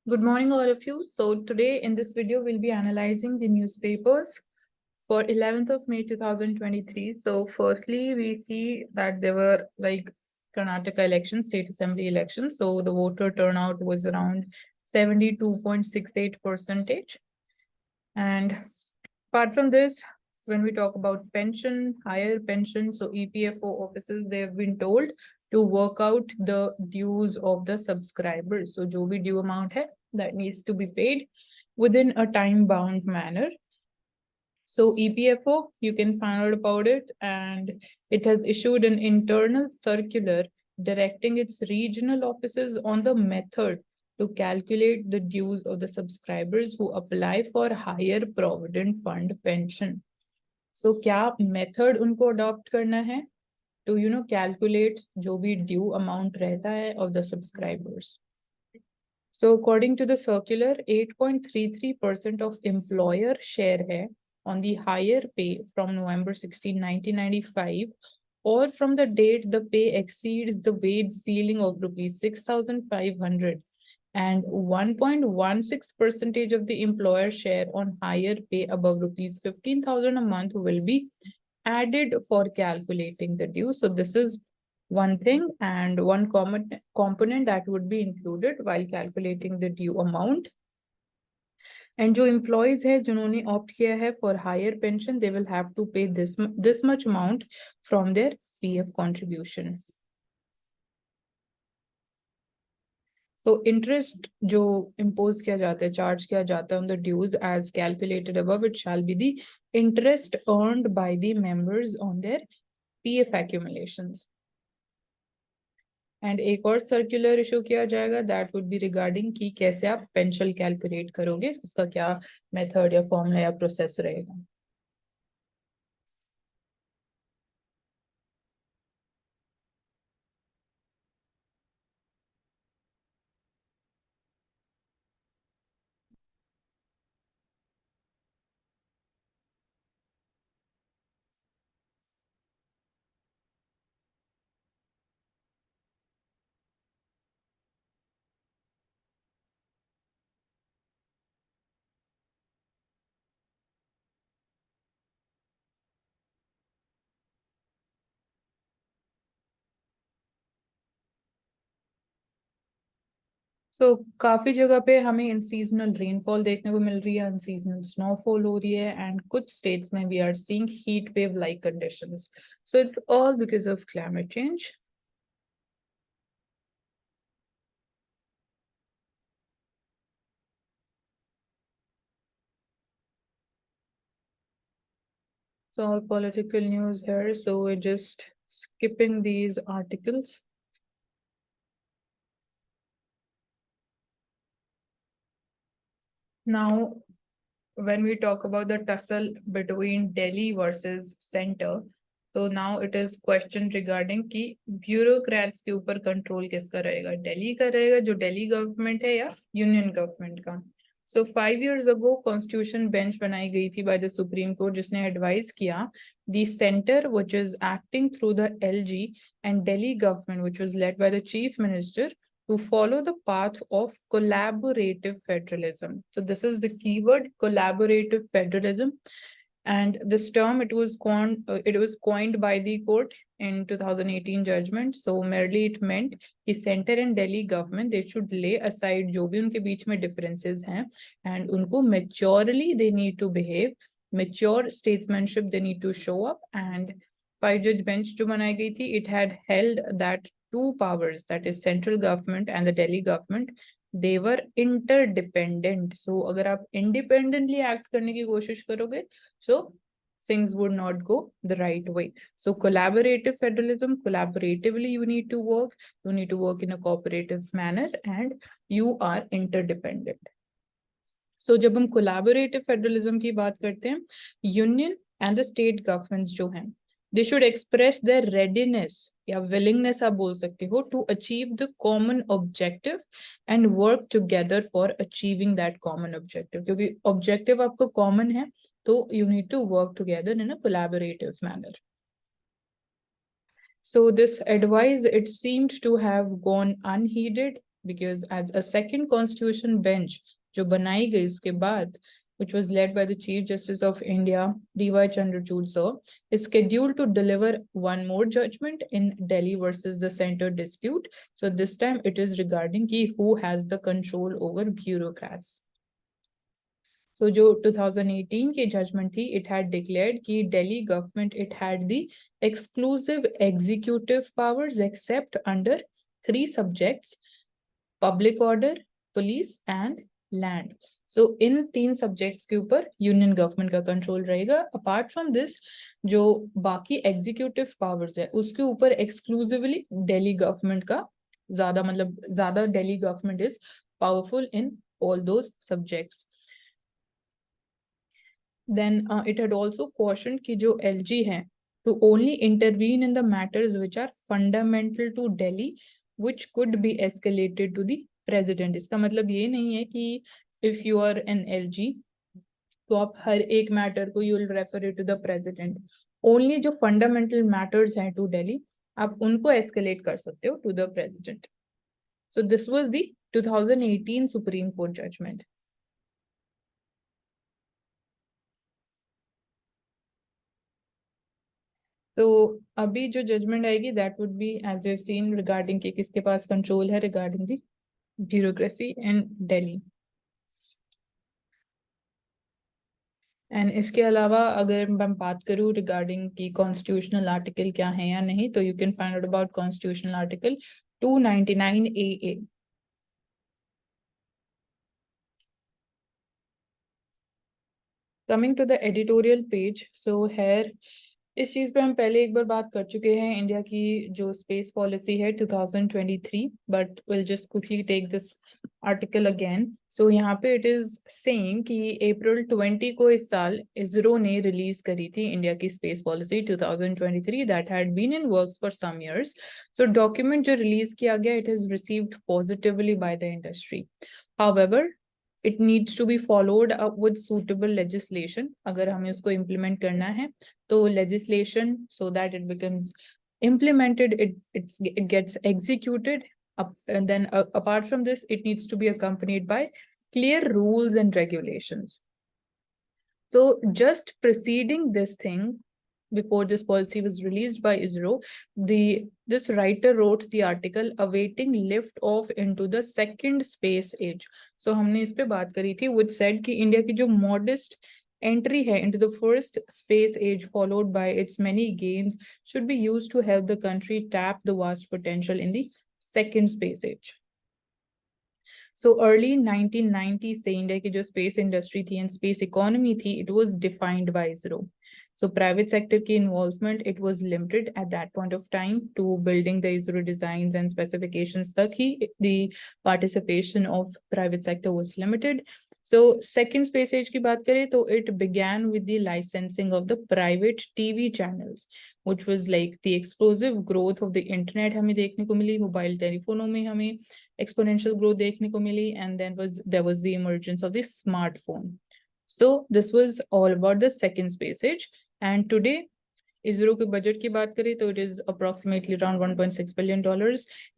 Good morning, all of you. So today in this video, we'll be analyzing the newspapers for 11th of May 2023. So firstly, we see that there were like Karnataka elections, state assembly elections. So the voter turnout was around 72.68%. And apart from this, when we talk about pension, higher pension, so EPFO offices, they have been told to work out the dues of the subscribers. So जो भी due amount है, that needs to be paid within a time-bound manner. So EPFO, you can find out about it, and it has issued an internal circular directing its regional offices on the method to calculate the dues of the subscribers who apply for higher provident fund pension. So क्या method उनको adopt करना है to calculate जो भी due amount रहता है of the subscribers. So according to the circular, 8.33% of employer share है on the higher pay from November 16, 1995, or from the date the pay exceeds the wage ceiling of rupees 6,500, and 1.16% of the employer share on higher pay above rupees 15,000 a month will be added for calculating the due. So this is one thing and one common component that would be included while calculating the due amount. And जो employees है जिन्होंने opt किया है for higher pension, they will have to pay this much amount from their PF contribution. So interest जो impose किया जाता है, charge किया जाता है on the dues as calculated above, it shall be the interest earned by the members on their PF accumulations. And एक और circular issue किया जाएगा, दैट वुड बी रिगार्डिंग कि कैसे आप पेंशन कैलकुलेट करोगे, उसका क्या मेथड या फॉर्मूला या प्रोसेस रहेगा. सो काफी जगह पे हमें इन सीजनल रेनफॉल देखने को मिल रही है, अनसीजनल स्नोफॉल हो रही है, एंड कुछ स्टेट्स में we are seeing heat wave like conditions. So it's all because of climate change. So all political news here, so we're just skipping these articles. Now, when we talk about the tussle between Delhi versus center, so now it is question regarding कि bureaucrats के ऊपर control किसका रहेगा, दिल्ली का रहेगा जो Delhi government है या यूनियन गवर्नमेंट का. So 5 years ago, constitution bench बनाई गई थी by the Supreme Court जिसने advise किया the center which is acting through the LG and Delhi government which was led by the chief minister to follow the path of collaborative federalism. So this is the keyword, collaborative federalism. And this term, it was coined by the court in 2018 judgment. So merely it meant कि center and Delhi government, they should lay aside जो भी उनके बीच में differences हैं, and उनको maturely they need to behave, mature statesmanship they need to show up. And 5-judge bench जो बनाई गई थी, it had held that two powers, that is central government and the Delhi government, they were interdependent. So अगर आप independently act करने की कोशिश करोगे, so things would not go the right way. So collaborative federalism, collaboratively you need to work in a cooperative manner, and you are interdependent. So जब हम collaborative federalism की बात करते हैं, union and the state governments जो हैं, they should express their readiness या willingness आप बोल सकते हो to achieve the common objective and work together for achieving that common objective. क्योंकि objective आपको common है, तो you need to work together in a collaborative manner. So this advice, it seemed to have gone unheeded because as a second constitution bench जो बनाई गई उसके बाद, which was led by the Chief Justice of India, D.Y. Chandrachud sir, is scheduled to deliver one more judgment in Delhi versus the center dispute. So this time it is regarding ki who has the control over bureaucrats. So जो 2018 की judgment थी, it had declared कि Delhi government it had the exclusive executive powers except under 3 subjects: public order, police and land. So in 3 subjects के ऊपर union government का control रहेगा. Apart from this, जो बाकी executive powers है, उसके ऊपर exclusively Delhi government का ज़्यादा Delhi government is powerful in all those subjects. Then it had also cautioned कि जो LG है to only intervene in the matters which are fundamental to Delhi, which could be escalated to the president. इसका मतलब ये नहीं है कि if you are an LG तो आप हर एक मैटर को you will refer it to the president. Only जो fundamental matters हैं to Delhi, आप उनको escalate कर सकते हो to the president. So this was the 2018 Supreme Court judgment. तो अभी जो जजमेंट आएगी that would be as we have seen regarding कि किसके पास कंट्रोल है regarding the bureaucracy in Delhi. And इसके अलावा अगर मैं बात करूं रिगार्डिंग कि कॉन्स्टिट्यूशनल आर्टिकल क्या है या नहीं, तो you can find out about constitutional article 299 AA. Coming to the editorial page, so here इस चीज पे हम पहले एक बार बात कर चुके हैं इंडिया की जो स्पेस पॉलिसी है 2023, but will just quickly take this article again. So यहाँ पे इट इज सेइंग कि अप्रैल 20 को इस साल इसरो ने रिलीज करी थी इंडिया की space policy 2023 that had been in works for some years. So document जो रिलीज किया गया it is received positively by the industry. However it needs to be followed up with suitable legislation. अगर हमें उसको implement करना है तो legislation so that it becomes implemented, it gets executed up, and then apart from this it needs to be accompanied by clear rules and regulations. So just preceding this thing, before this policy was released by ISRO, this writer wrote the article awaiting lift off into the second space age. So हमने इस पे बात करी थी, which said कि India की जो modest entry है into the first space age followed by its many gains should be used to help the country tap the vast potential in the second space age. So early 1990s से India की जो space industry थी and space economy थी, it was defined by ISRO. So private sector ki involvement, it was limited at that point of time to building the ISRO designs and specifications. Tak hi the participation of private sector was limited. So second space age की बात करें तो it began with the licensing of the private TV channels, which was like the explosive growth of the internet हमें देखने को मिली, mobile टेलीफोनों में हमें exponential growth देखने को मिली, and then there was the emergence of the smartphone. So this was all about the second space age. And today ISRO के budget की बात करें तो it is approximately around $1.6 billion.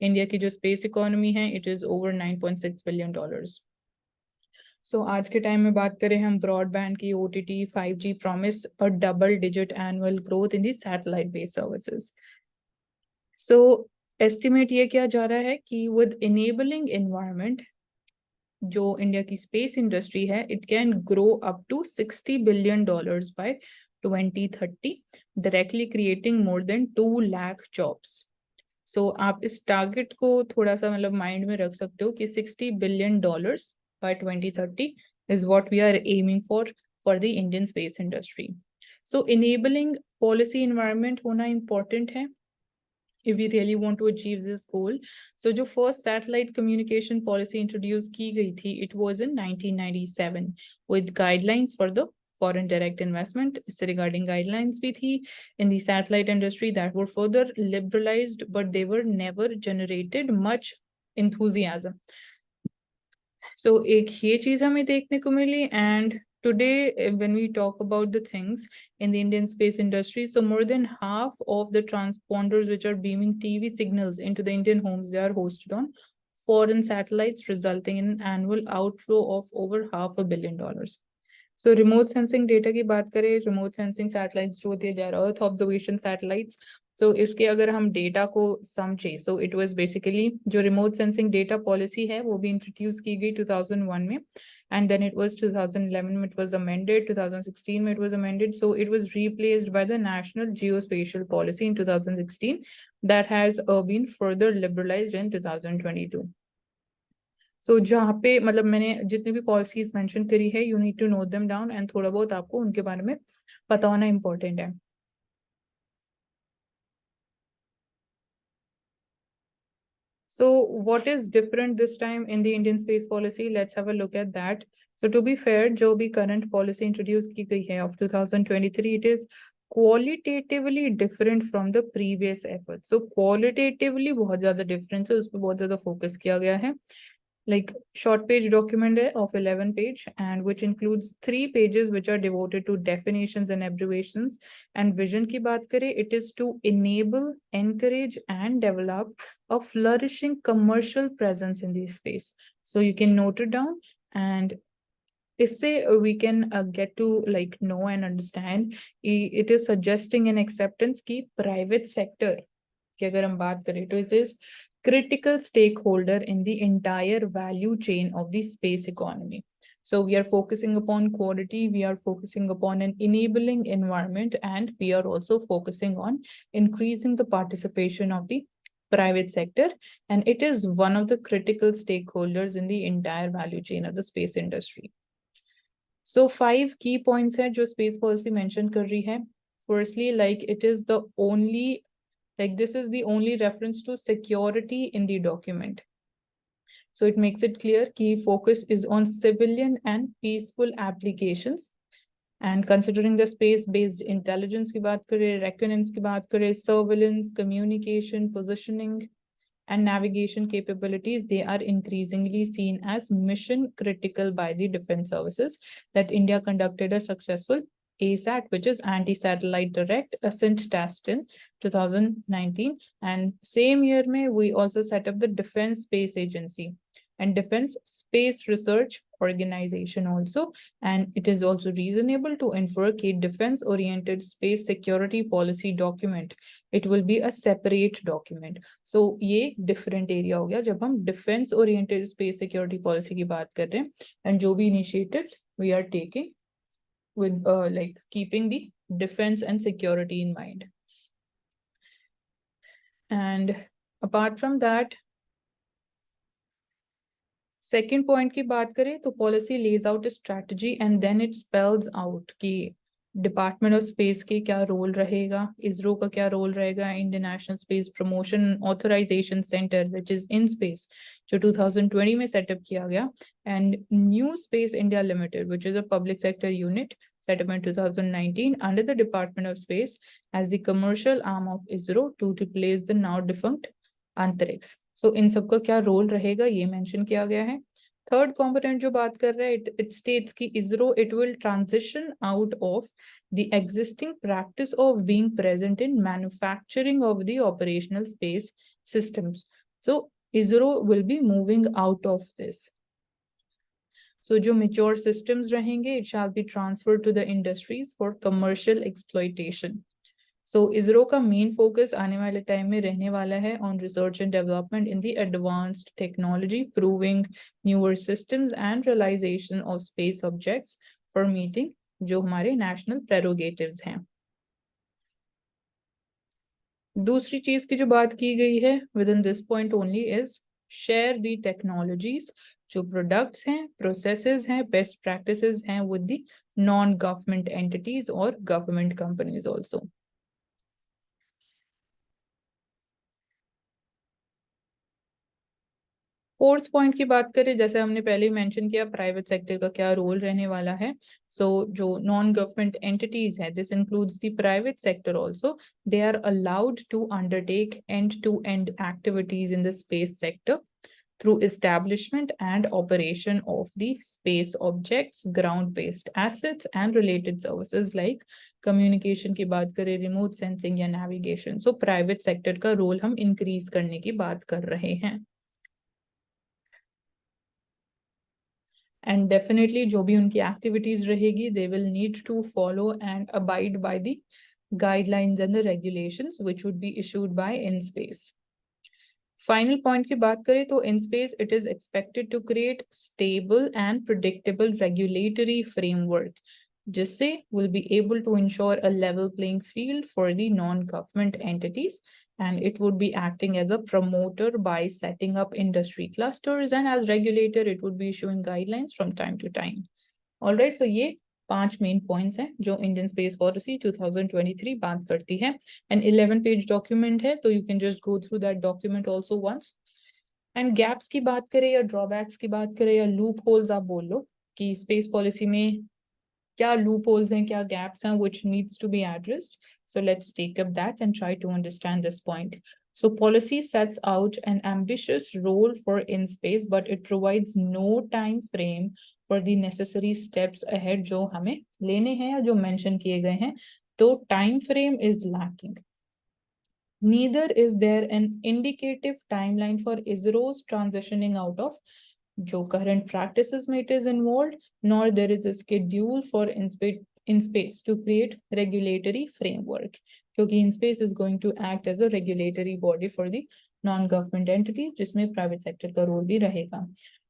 India की जो स्पेस इकोनॉमी है it is over $9.6 billion. So आज के टाइम में बात करें हम ब्रॉडबैंड की, OTT, 5G promise a double digit annual growth in the satellite based services. So estimate ये किया जा रहा है कि with enabling environment जो इंडिया की स्पेस इंडस्ट्री है it can grow up to $60 billion by 2030, directly creating more than 2 lakh jobs. So आप इस टारगेट को थोड़ा सा माइंड में रख सकते हो कि $60 billion by 2030 is what we are aiming for the Indian space industry. So enabling policy environment होना important है if we really want to achieve this goal. So जो first satellite communication policy introduced की गई थी, it was in 1997 with guidelines for the foreign direct investment. इससे regarding guidelines भी थी in the satellite industry that were further liberalized, but they were never generated much enthusiasm. So एक ये चीज हमें देखने को मिली. And today, when we talk about the things in the Indian space industry, so more than half of the transponders which are beaming TV signals into the Indian homes, they are hosted on foreign satellites, resulting in an annual outflow of over $500 million. So remote sensing data की बात करें, remote sensing satellites जो होते हैं, they are Earth observation satellites. So इसके अगर हम data को समझे, so it was basically जो remote sensing data policy है वो भी introduce की गई 2001 में, and then it was 2011 में it was amended, 2016 में it was amended, so it was replaced by the National Geospatial Policy in 2016 that has been further liberalized in 2022. सो जहाँ पे मतलब मैंने जितनी भी पॉलिसीज मेंशन करी है, you need to note them down, and थोड़ा बहुत आपको उनके बारे में पता होना इम्पोर्टेंट है. So what is different this time in the Indian space policy? Let's have a look at that. So to be fair, जो भी current policy introduce की गई है of 2023, it is qualitatively different from the previous efforts. So qualitatively बहुत ज़्यादा difference है, उस पर बहुत ज़्यादा focus किया गया है. Like short page document of 11 page, and which includes 3 pages which are devoted to definitions and abbreviations. And vision की बात करें, it is to enable, encourage and develop a flourishing commercial presence in the space. So you can note it down, and इससे we can get to like know and understand. It is suggesting an acceptance की private sector कि अगर हम बात करें तो it is critical stakeholder in the entire value chain of the space economy. So we are focusing upon quality, we are focusing upon an enabling environment, and we are also focusing on increasing the participation of the private sector, and it is one of the critical stakeholders in the entire value chain of the space industry. So 5 key points है जो space policy mention कर रही है. Firstly, like it is the only, like this is the only reference to security in the document. So it makes it clear key focus is on civilian and peaceful applications. And considering the space-based intelligence की बात करें, reconnaissance की बात करें, surveillance, communication, positioning, and navigation capabilities, they are increasingly seen as mission critical by the defense services. That India conducted a successful ASAT, which is anti-satellite direct ascent test in 2019, and same year mein we also set up the Defense Space Agency and Defense Space Research Organization also, and it is also reasonable to infer कि defense oriented space security policy document, it will be a separate document. So ये different area हो गया जब हम defense oriented space security policy की बात कर रहे हैं, and जो भी initiatives we are taking with like keeping the defense and security in mind. And apart from that, second point की बात करें तो policy lays out strategy and then it spells out कि डिपार्टमेंट ऑफ स्पेस के क्या role रहेगा, इसरो का क्या रोल रहेगा, Indian national space promotion authorization centre which is in space जो 2020 में सेटअप किया गया, and new space India limited which is a public sector unit set up in 2019 under the Department of Space as the commercial arm of ISRO to replace the now defunct अंतरिक्ष. So इन सबका क्या role रहेगा ये mention किया गया है. Third component जो बात कर रहा है, इट स्टेट्स कि ISRO it will transition out of the existing practice of being present in manufacturing of the operational space systems. So ISRO will be moving out of this. So जो mature systems रहेंगे, it shall be transferred to the industries for commercial exploitation. So ISRO का main focus आने वाले time में रहने वाला है on research and development in the advanced technology, proving newer systems and realization of space objects for meeting जो हमारे national prerogatives हैं. दूसरी चीज की जो बात की गई है within this point only is share the technologies, जो प्रोडक्ट्स हैं, प्रोसेसेस हैं, बेस्ट प्रैक्टिसेस हैं with the non-government entities और government companies also. Fourth point की बात करें, जैसे हमने पहले मेंशन किया प्राइवेट सेक्टर का क्या रोल रहने वाला है. सो जो नॉन गवर्नमेंट एंटिटीज है, this includes the private sector also, they are allowed to undertake end to end activities in the space sector through establishment and operation of the space objects, ground-based assets and related services like communication की बात करें, remote sensing या navigation. So private sector का role हम increase करने की बात कर रहे हैं. एंड डेफिनेटली जो भी उनकी एक्टिविटीज रहेगी they will need to follow and abide by the guidelines and the regulations which would be issued by InSpace. Final point की बात करें तो InSpace it is expected to create stable and predictable regulatory framework जिससे will be able to ensure a level playing field for the non-government entities, and it would be acting as a promoter by setting up industry clusters, and as regulator it would be issuing guidelines from time to time. All right, so ये 5 main points हैं जो Indian space policy 2023 बात करती है and 11 page document है, तो you can just go through that document also once. And gaps की बात करें या ड्रॉबैक्स की बात करें या लूप होल्स, आप बोल लो कि स्पेस पॉलिसी में क्या लूप होल्स हैं, क्या गैप्स हैं which needs to be addressed. So let's take up that and try to understand this point. So policy sets out an ambitious role for InSpace, but it provides no time frame for the necessary steps ahead जो हमें लेने हैं या जो mention किए गए हैं. तो time frame is lacking. Neither is there an indicative timeline for ISRO's transitioning out of जो current practices में it is involved, nor there is a schedule for InSpace to create regulatory framework, क्योंकि InSpace is going to act as a regulatory body for the non-government entities जिसमें private sector का role भी रहेगा.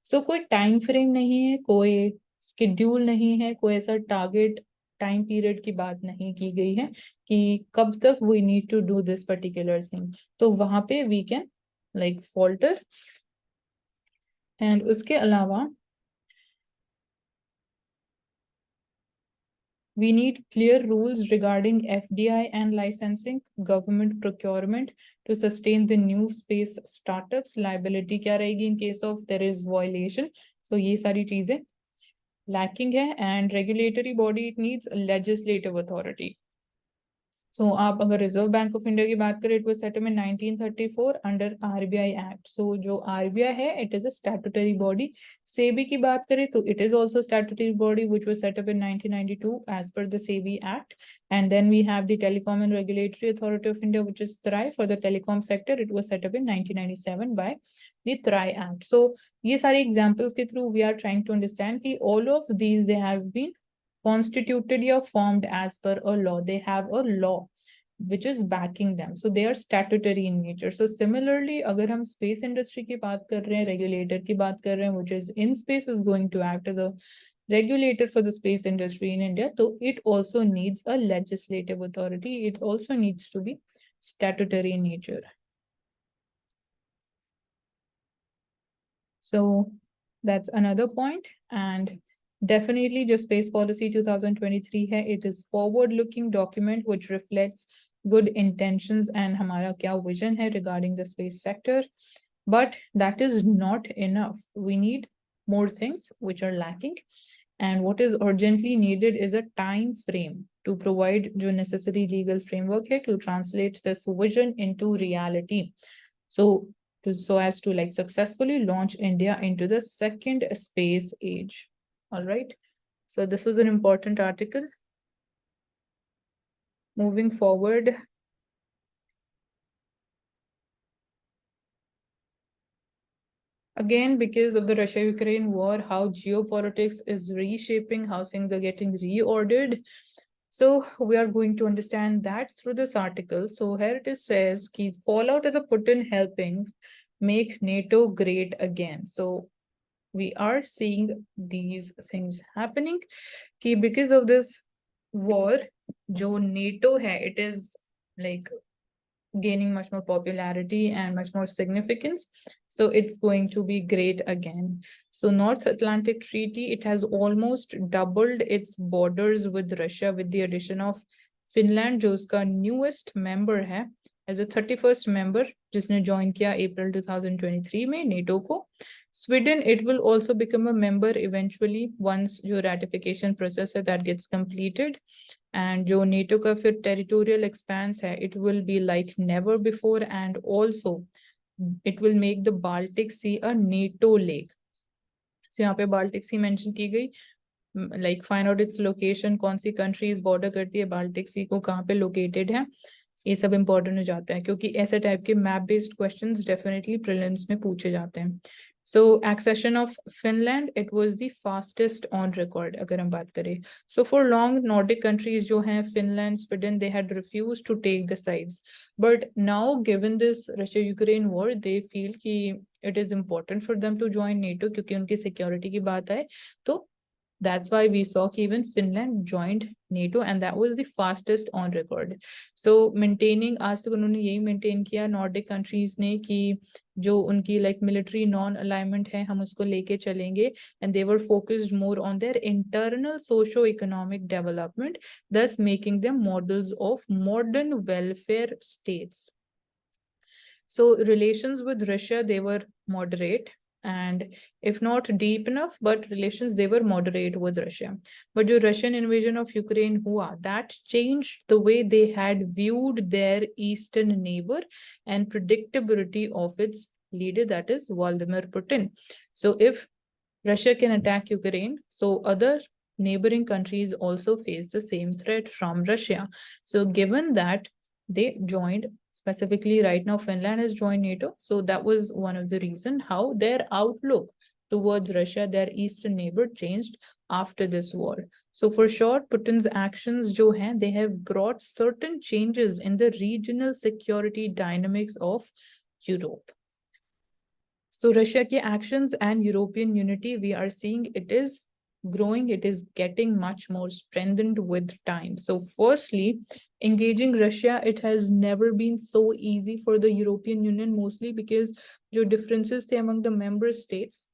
So कोई time frame नहीं है, कोई schedule नहीं है, कोई ऐसा target टाइम पीरियड की बात नहीं की गई है कि कब तक we need to do this particular thing, तो वहां पे we can like falter. And उसके अलावा we need clear rules regarding FDI and licensing, government procurement to sustain the new space startups. Liability क्या रहेगी in case of there is violation. So ये सारी चीजें lacking है. And regulatory body it needs legislative authority. So आप अगर reserve bank of India की बात करें it was set up in 1934 under RBI act. So जो आरबीआई है it is a statutory body. SEBI की बात करें तो it is also statutory body which was set up in 1992 as per the SEBI act. And then we have the telecom and regulatory authority of India which is TRAI for the telecom sector. It was set up in 1997 by the TRAI act. So ये सारे examples के through we are trying to understand कि all of these they have been constituted or formed as per a law. They have a law which is backing them, so they are statutory in nature. So similarly अगर हम space industry की बात कर रहे हैं, regulator की बात कर रहे हैं which is InSpace is going to act as a regulator for the space industry in India, so it also needs a legislative authority. It also needs to be statutory in nature. So that's another point. And definitely जो space policy 2023 है it is forward looking document which reflects good intentions and हमारा क्या vision है regarding the space sector, but that is not enough. We need more things which are lacking, and what is urgently needed is a time frame to provide जो necessary legal framework है to translate this vision into reality. So as to like successfully launch India into the second space age. All right. So this was an important article. Moving forward. Again, because of the Russia-Ukraine war, how geopolitics is reshaping, how things are getting reordered. So we are going to understand that through this article. So here it says, "Key fallout of the Putin helping make NATO great again." So we are seeing these things happening कि because of this war जो NATO है it is like gaining much more popularity and much more significance, so it's going to be great again. So North Atlantic Treaty, it has almost doubled its borders with Russia with the addition of Finland जो उसका newest member है as a 31st member जिसने join किया April 2023 में NATO को. Sweden, it will also become a member eventually once your ratification process that gets completed. And जो NATO का फिर territorial expanse है, it will be like never before, and also it will make the Baltic Sea a NATO lake. So यहाँ पे Baltic Sea mention की गई, like find out its location, कौन सी countries border करती है Baltic Sea को, कहाँ पे located है, ये सब important हो जाता है क्योंकि ऐसे type के map based questions definitely prelims में पूछे जाते हैं. So accession of Finland, it was the fastest on record अगर हम बात करें. So for long Nordic countries जो हैं Finland, Sweden, they had refused to take the sides. But now given this Russia-Ukraine war, they feel कि it is important for them to join NATO क्योंकि उनकी security की बात है. तो that's why we saw even Finland joined NATO and that was the fastest on record. So maintaining, आज तक उन्होंने यही maintain किया Nordic countries ने कि जो उनकी like military non-alignment है हम उसको लेके चलेंगे, and they were focused more on their internal socio-economic development, thus making them models of modern welfare states. So relations with Russia, they were moderate, and if not deep enough, but relations, they were moderate with Russia. But the Russian invasion of Ukraine hua, that changed the way they had viewed their eastern neighbor and predictability of its leader, that is Vladimir Putin. So if Russia can attack Ukraine, so other neighboring countries also face the same threat from Russia. So given that they joined, specifically right now Finland has joined NATO, so that was one of the reason how their outlook towards Russia, their eastern neighbor, changed after this war. So for sure Putin's actions jo hain, they have brought certain changes in the regional security dynamics of Europe. So Russia ke actions and European unity, we are seeing it is growing, it is getting much more strengthened with time. So firstly, engaging Russia, it has never been so easy for the European Union, mostly because jo differences the among the member states,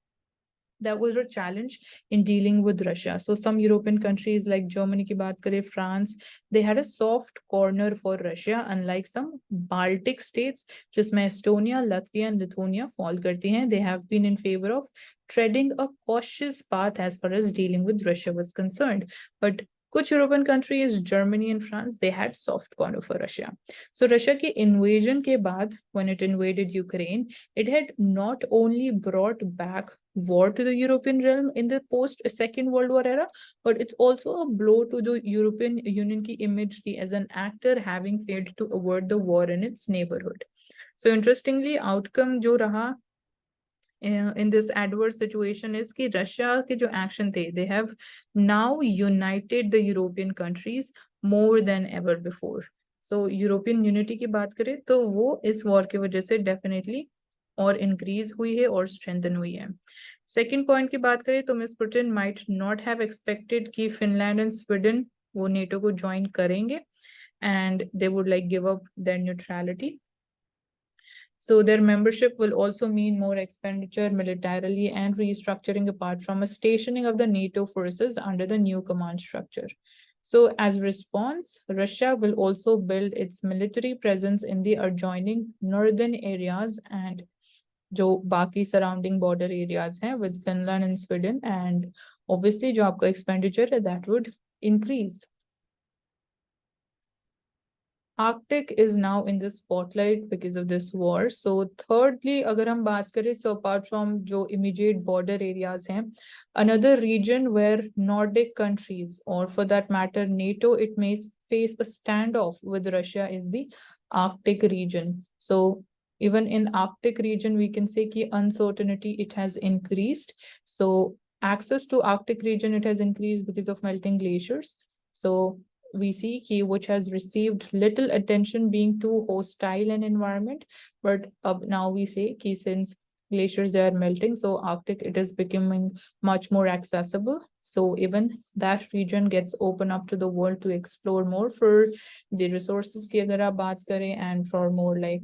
that was a challenge in dealing with Russia. So some European countries like Germany ki baat kare, France, they had a soft corner for Russia, unlike some Baltic states, jisme Estonia, Latvia and Lithuania fall karti hain. They have been in favor of treading a cautious path as far as dealing with Russia was concerned. But कुछ European countries, Germany and France, they had soft corner for Russia. So Russia के invasion के बाद, when it invaded Ukraine, it had not only brought back war to the European realm in the post Second World War era, but it's also a blow to the European Union ki image as an actor having failed to avert the war in its neighborhood. So interestingly, outcome jo raha in this adverse situation is कि Russia के जो action थे, they have now united the European countries more than ever before. So European unity की बात करें तो वो इस war की वजह से definitely और increase हुई है और strengthen हुई है. Second point की बात करें तो Miss Putin might not have expected कि Finland and Sweden वो NATO को join करेंगे and they would like give up their neutrality. So their membership will also mean more expenditure militarily and restructuring apart from a stationing of the NATO forces under the new command structure. So as response, Russia will also build its military presence in the adjoining northern areas and जो बाकी surrounding border areas हैं with Finland and Sweden, and obviously जो आपका expenditure है that would increase. Arctic is now in the spotlight because of this war. So thirdly, अगर हम बात करें, so apart from जो immediate border areas हैं, another region where Nordic countries, or for that matter NATO, it may face a standoff with Russia is the Arctic region. So even in Arctic region, we can say कि uncertainty, it has increased. So access to Arctic region, it has increased because of melting glaciers. So we see ki which has received little attention being too hostile an environment, but now we say ki since glaciers, they are melting, so Arctic, it is becoming much more accessible. So even that region gets open up to the world to explore more for the resources ki agar aap baat kare, and for more like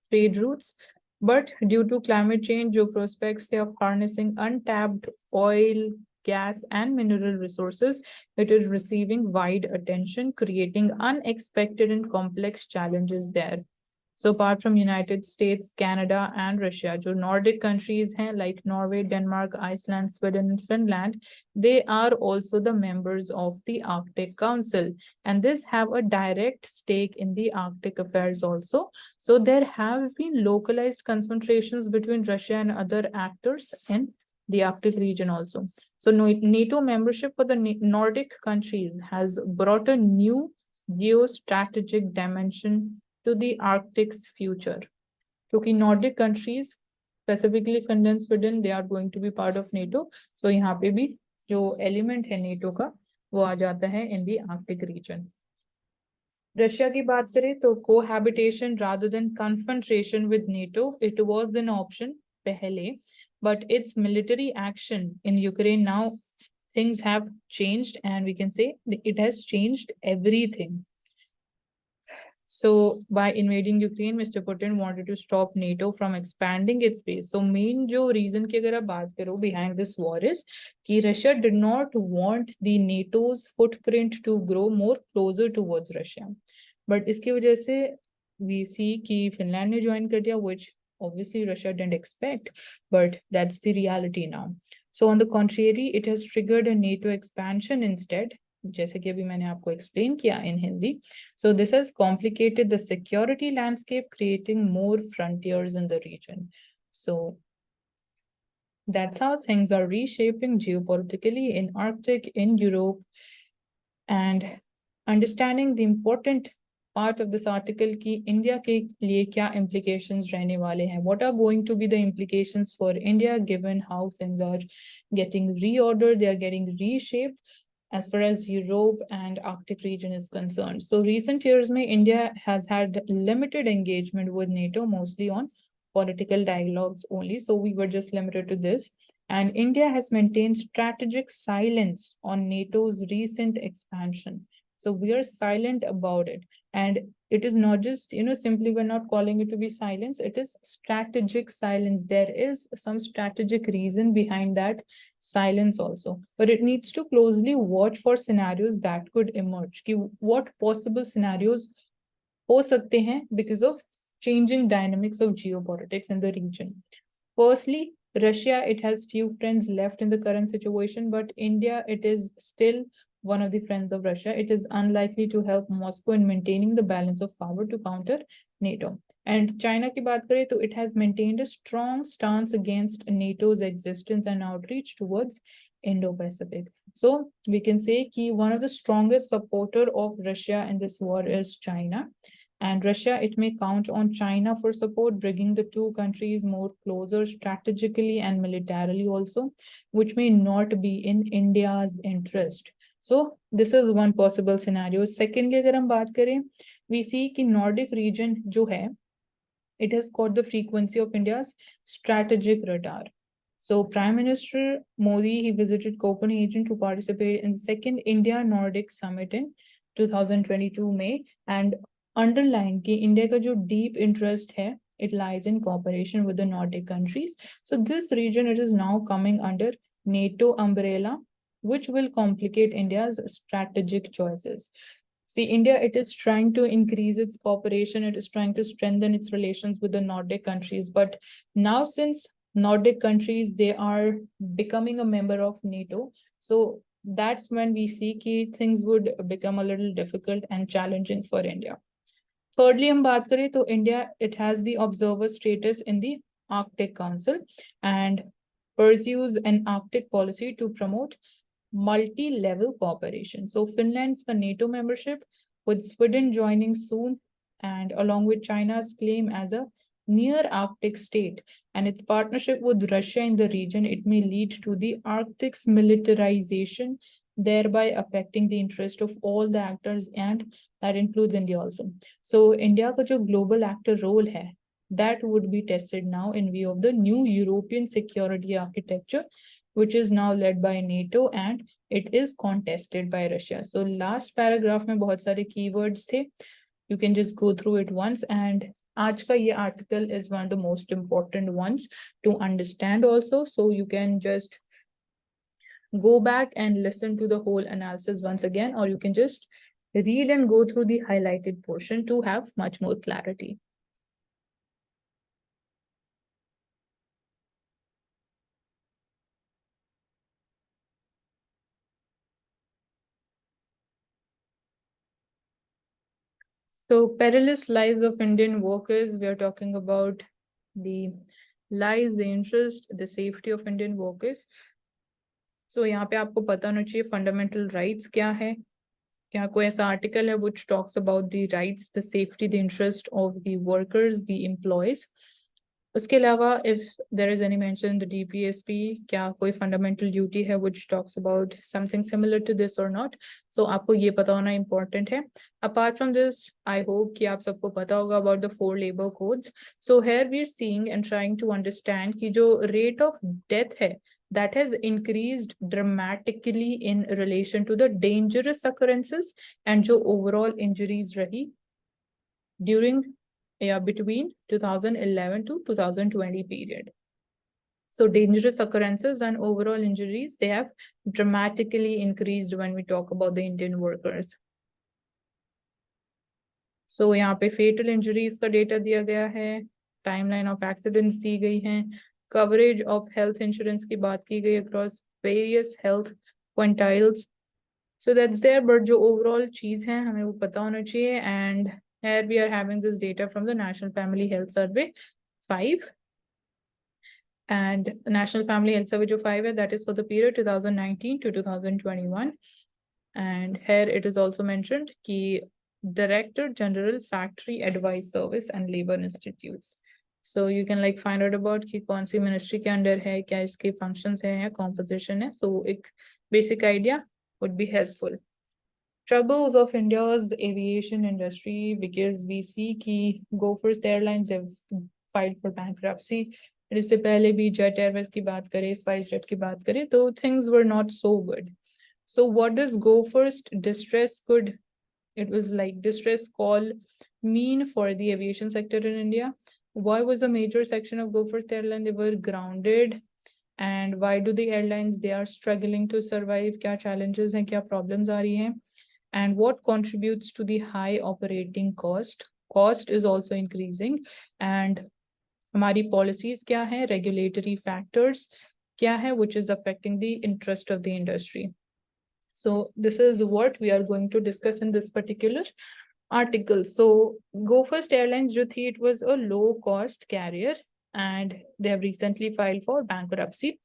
trade routes. But due to climate change, jo prospects they of harnessing untapped oil, gas and mineral resources, it is receiving wide attention, creating unexpected and complex challenges there. So apart from United States, Canada and Russia, जो Nordic countries हैं like Norway, Denmark, Iceland, Sweden and Finland, they are also the members of the Arctic Council, and this have a direct stake in the Arctic affairs also. So there have been localized concentrations between Russia and other actors in the Arctic region also. So NATO membership for the Nordic countries has brought a new geostrategic dimension to the Arctic's future. क्योंकि Nordic countries specifically Finland Sweden they are going to be part of NATO. So यहाँ पे भी जो element है NATO का वो आ जाता है in the Arctic region. Russia की बात करें तो cohabitation rather than confrontation with NATO it was an option पहले, but its military action in Ukraine now things have changed and we can say it has changed everything. So by invading Ukraine, Mr. Putin wanted to stop NATO from expanding its base. So main जो reason की अगर आप बात करो behind this war is कि Russia did not want the NATO's footprint to grow more closer towards Russia. But इसकी वजह से we see कि फिनलैंड ने ज्वाइन कर दिया, which obviously Russia didn't expect, but that's the reality now. So on the contrary, it has triggered a NATO expansion instead, जैसे कि अभी मैंने आपको explain किया in Hindi. So this has complicated the security landscape, creating more frontiers in the region. So that's how things are reshaping geopolitically in Arctic, in Europe, and understanding the important part of this article कि India के लिए क्या implications रहने वाले हैं. What are going to be the implications for India given how things are getting reordered, they are getting reshaped as far as Europe and Arctic region is concerned. So recent years mein India has had limited engagement with NATO, mostly on political dialogues only. So we were just limited to this. And India has maintained strategic silence on NATO's recent expansion. So we are silent about it. And it is not just, simply we're not calling it to be silence. It is strategic silence. There is some strategic reason behind that silence also. But it needs to closely watch for scenarios that could emerge. कि what possible scenarios हो सकते हैं because of changing dynamics of geopolitics in the region. Firstly, Russia, it has few friends left in the current situation, but India, it is still one of the friends of Russia. It is unlikely to help Moscow in maintaining the balance of power to counter NATO. And China की बात करें तो it has maintained a strong stance against NATO's existence and outreach towards Indo-Pacific. So we can say कि one of the strongest supporter of Russia in this war is China. And Russia, it may count on China for support, bringing the two countries more closer strategically and militarily also, which may not be in India's interest. So this is one possible scenario. Secondly, अगर हम बात करें, we see कि Nordic region जो है, it has caught the frequency of India's strategic radar. So Prime Minister Modi, he visited Copenhagen to participate in the second India Nordic Summit in 2022 May, and underline कि India का जो deep interest है, it lies in cooperation with the Nordic countries. So this region, it is now coming under NATO umbrella, which will complicate India's strategic choices. See, India, it is trying to increase its cooperation, it is trying to strengthen its relations with the Nordic countries. But now since Nordic countries, they are becoming a member of NATO, so that's when we see कि things would become a little difficult and challenging for India. Thirdly, हम बात करें तो India, it has the observer status in the Arctic Council and pursues an Arctic policy to promote multi-level cooperation. So Finland's NATO membership, with Sweden joining soon, and along with China's claim as a near Arctic state and its partnership with Russia in the region, it may lead to the Arctic's militarization, thereby affecting the interest of all the actors, and that includes India also. So India का जो global actor role है, that would be tested now in view of the new European security architecture, which is now led by NATO and it is contested by Russia. So last paragraph में बहुत सारे keywords थे. You can just go through it once, and आज का ये article is one of the most important ones to understand also. So you can just go back and listen to the whole analysis once again, or you can just read and go through the highlighted portion to have much more clarity. So perilous lives of Indian workers, we are talking about the lives, the interest, the safety of Indian workers. So यहाँ पे आपको पता होना चाहिए fundamental rights क्या है, क्या कोई ऐसा article है which talks about the rights, the safety, the interest of the workers, the employees. उसके अलावा if there is any mention in the DPSP, क्या कोई fundamental duty है which talks about something similar to this or not, so आपको ये पता होना important है. Apart from this, I hope कि आप सबको पता होगा about the 4 labor codes. So here we are seeing and trying to understand कि जो rate of death है that has increased dramatically in relation to the dangerous occurrences and जो overall injuries रही during between 2011 to 2020 period. So dangerous occurrences and overall injuries, they have dramatically increased when we talk about the Indian workers. So यहाँ पे fatal injuries का data दिया गया है, timeline of accidents दी गई हैं, coverage of health insurance की बात की गई across various health quintiles. So that's there, but जो overall चीज है हमें वो पता होना चाहिए. And here we are having this data from the National Family Health Survey 5. And National Family Health Survey 5 that is for the period 2019 to 2021. And here it is also mentioned कि Director General Factory Advice Service and Labor Institutes. So you can like find out about कि कौन सी ministry के under है, क्या इसके functions है या composition है. So एक basic idea would be helpful. Troubles of India's aviation industry, because we see कि Go First Airlines have filed for bankruptcy. इससे पहले भी Jet Airways की बात करें, SpiceJet की बात करें, तो things were not so good. So what does Go First distress could, it was like distress call mean for the aviation sector in India? Why was a major section of Go First Airline, they were grounded? And why do the airlines, they are struggling to survive? क्या challenges हैं, क्या problems आ रही हैं? And what contributes to the high operating cost? Cost is also increasing. And हमारी policies क्या है? Regulatory factors क्या है which is affecting the interest of the industry? So this is what we are going to discuss in this particular article. So Go First Airlines जो थी, it was a low cost carrier and they have recently filed for bankruptcy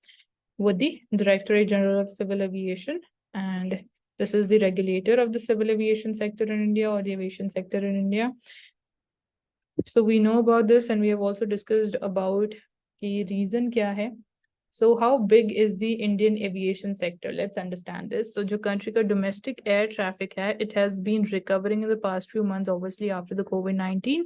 with the Directorate General of Civil Aviation, and this is the regulator of the civil aviation sector in India or the aviation sector in India. So we know about this and we have also discussed about the reason kya hai. So how big is the Indian aviation sector? Let's understand this. So jo country ka domestic air traffic hai, it has been recovering in the past few months, obviously after the COVID-19.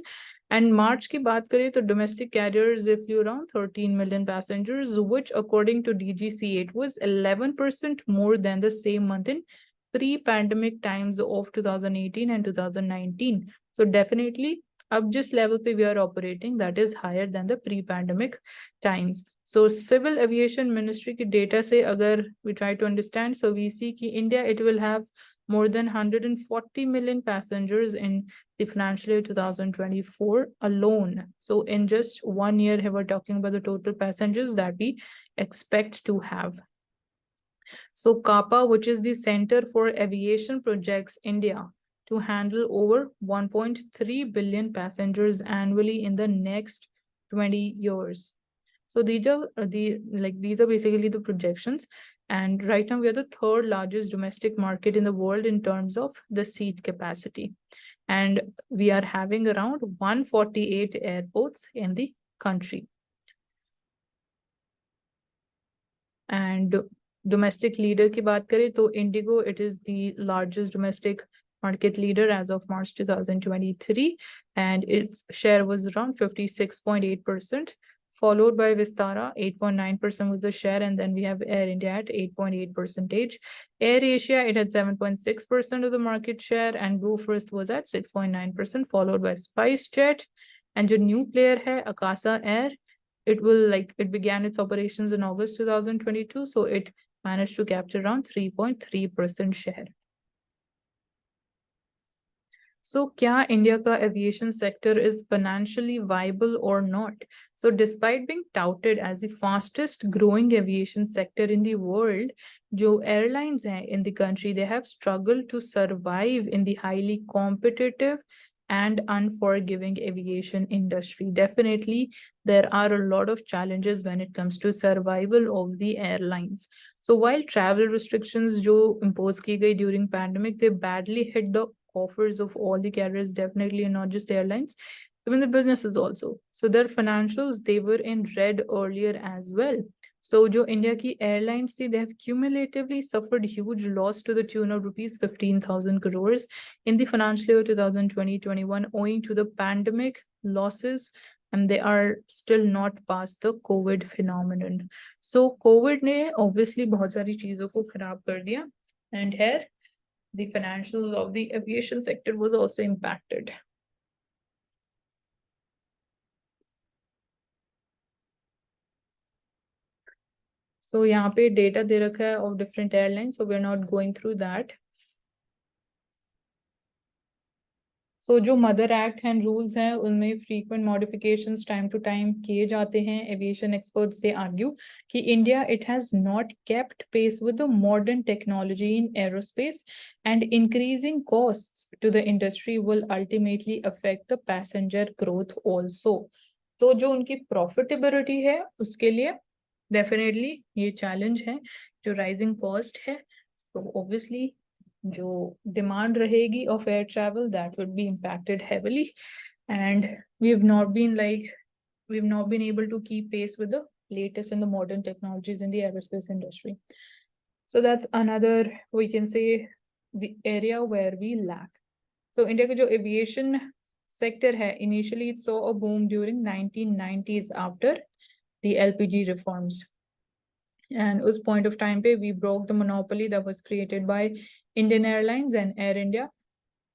And March ki baat kare to domestic carriers, they flew around 13 million passengers, which according to DGCA, it was 11% more than the same month in pre-pandemic times of 2018 and 2019. So definitely, अब जिस level पे we are operating, that is higher than the pre-pandemic times. So Civil Aviation Ministry की data से अगर we try to understand, so we see कि India, it will have more than 140 million passengers in the financial year 2024 alone. So in just 1 year, we're talking about the total passengers that we expect to have. So CAPA, which is the Center for Aviation Projects India, to handle over 1.3 billion passengers annually in the next 20 years. So these are basically the projections. And right now we are the third largest domestic market in the world in terms of the seat capacity. And we are having around 148 airports in the country. And domestic leader की बात करें तो Indigo, it is the largest domestic market leader as of March 2023, and its share was around 56.8%, followed by Vistara, 8.9% was the share, and then we have Air India at 8.8%. Air Asia, it had 7.6% of the market share, and Go First was at 6.9%, followed by SpiceJet, and the new player hai Akasa Air. It began its operations in August 2022, so it managed to capture around 3.3% share. So kya India ka aviation sector is financially viable or not? So despite being touted as the fastest growing aviation sector in the world, jo airlines hai in the country, they have struggled to survive in the highly competitive and unforgiving aviation industry. Definitely, there are a lot of challenges when it comes to survival of the airlines. So while travel restrictions jo imposed ki gayi during pandemic, they badly hit the offers of all the carriers, definitely, and not just airlines. even the businesses also. So their financials, they were in red earlier as well. So जो India की airlines थी, they have cumulatively suffered huge loss to the tune of rupees 15,000 crores in the financial year 2020-21 owing to the pandemic losses, and they are still not past the COVID phenomenon. So COVID ने obviously बहुत सारी चीजों को खराब कर दिया, and here the financials of the aviation sector was also impacted. So यहाँ पे data दे रखा है of different airlines, so we're not going through that. So जो मदर एक्ट एंड रूल्स हैं उनमें frequent modifications time to time किए जाते हैं. Aviation experts they argue कि India it has not kept pace with the modern technology in aerospace, and increasing costs to the industry will ultimately affect the passenger growth also. तो जो उनकी profitability है उसके लिए definitely ये challenge है. जो rising cost है तो obviously जो demand रहेगी of air travel that would be impacted heavily, and we've not been able to keep pace with the latest and the modern technologies in the aerospace industry. So that's another, we can say, the area where we lack. So India का जो aviation sector है, initially it saw a boom during 1990s after the LPG reforms. And उस point of time पे we broke the monopoly that was created by Indian Airlines and Air India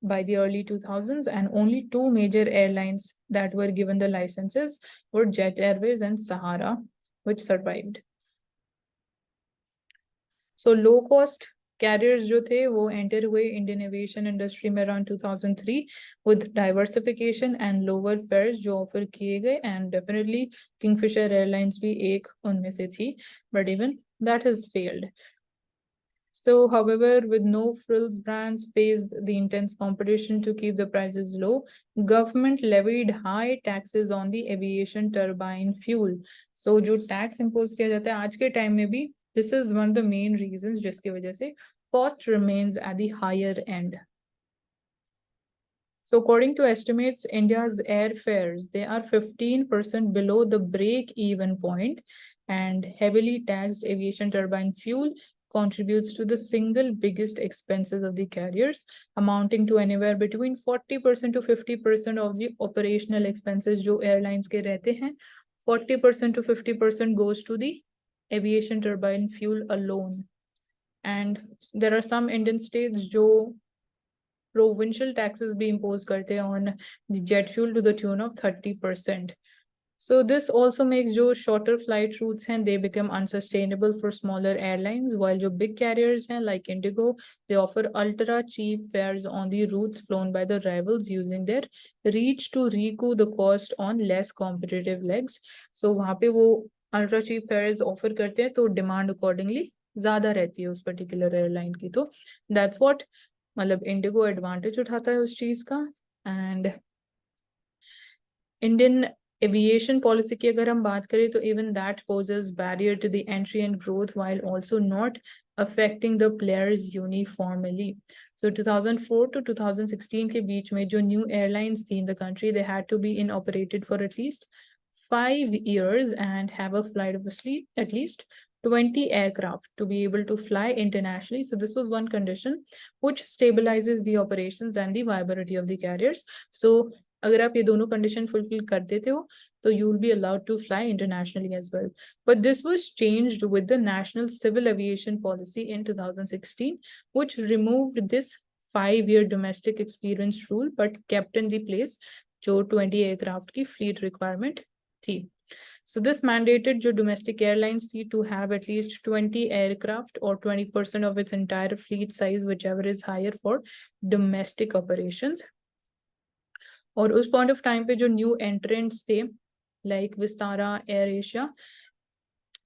by the early 2000s, and only two major airlines that were given the licenses were Jet Airways and Sahara, which survived. So low cost carriers जो थे वो enter हुए Indian aviation industry में around 2003 with diversification and lower fares जो offer किए गए, and definitely Kingfisher Airlines भी एक उनमें से थी, but even that has failed. So, however, with no frills brands faced the intense competition to keep the prices low, government levied high taxes on the aviation turbine fuel. So, जो tax impose किया जाता है आज के time में भी, this is one of the main reasons जिसकी वजह से cost remains at the higher end. So according to estimates, India's airfares, they are 15% below the break-even point, and heavily taxed aviation turbine fuel contributes to the single biggest expenses of the carriers, amounting to anywhere between 40% to 50% of the operational expenses जो airlines के रहते हैं. 40% to 50% goes to the aviation turbine fuel alone. And there are some Indian states जो provincial taxes be imposed karte on the jet fuel to the tune of 30%. So this also makes jo shorter flight routes and they become unsustainable for smaller airlines, while jo big carriers hain like Indigo, they offer ultra cheap fares on the routes flown by the rivals using their reach to recoup the cost on less competitive legs. So wahan pe wo ultra cheap fares offer karte hain to demand accordingly ज़्यादा रहती है उस particular airline की. तो that's what मतलब Indigo advantage उठाता है उस चीज का. एंड इंडियन एविएशन पॉलिसी की अगर हम बात करें तो even that poses barrier to the entry and growth while also not affecting the players uniformly. So 2004 to 2016 के बीच में जो new airlines थी in the country, they had to be inoperated for at least 5 years and have a flight of at least 20 aircraft to be able to fly internationally. So this was one condition which stabilizes the operations and the viability of the carriers. So अगर आप ये दोनों condition fulfill कर देते हो तो you will be allowed to fly internationally as well. But this was changed with the National Civil Aviation Policy in 2016, which removed this 5-year domestic experience rule but kept in the place जो 20 aircraft की fleet requirement थी. So this mandated जो domestic airlines थी to have at least 20 aircraft or 20% of its entire fleet size, whichever is higher for domestic operations. और उस point of time पे जो new entrants थे like Vistara, AirAsia,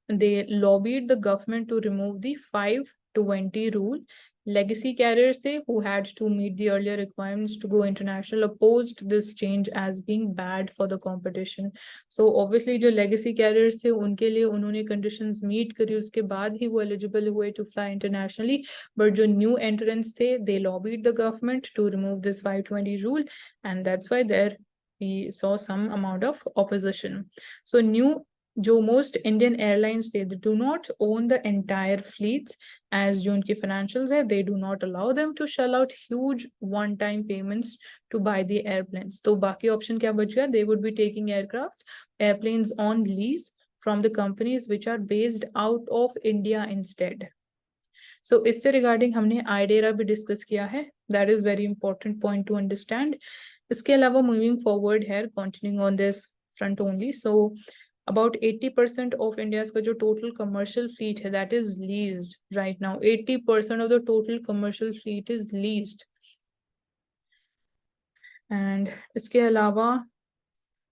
they lobbied the government to remove the 5-20 rule. Legacy carriers who had to meet the earlier requirements to go international opposed this change as being bad for the competition. So obviously जो legacy carriers थे उनके लिए उन्होंने conditions meet करी उसके बाद ही वो eligible हुए to fly internationally. But जो new entrants थे, they lobbied the government to remove this 5-20 rule, and that's why their we saw some amount of opposition. So most Indian airlines, they do not own the entire fleets, as जो उनकी financials है, they do not allow them to shell out huge one-time payments to buy the airplanes. तो बाकी option क्या बच गया? They would be taking airplanes on lease from the companies which are based out of India instead. So इससे regarding हमने IDERA भी discuss किया है. That is very important point to understand. इसके अलावा moving forward here, continuing on this front only. So about 80% of India's का जो total commercial fleet है, that is leased right now. 80% of the total commercial fleet is leased. And इसके अलावा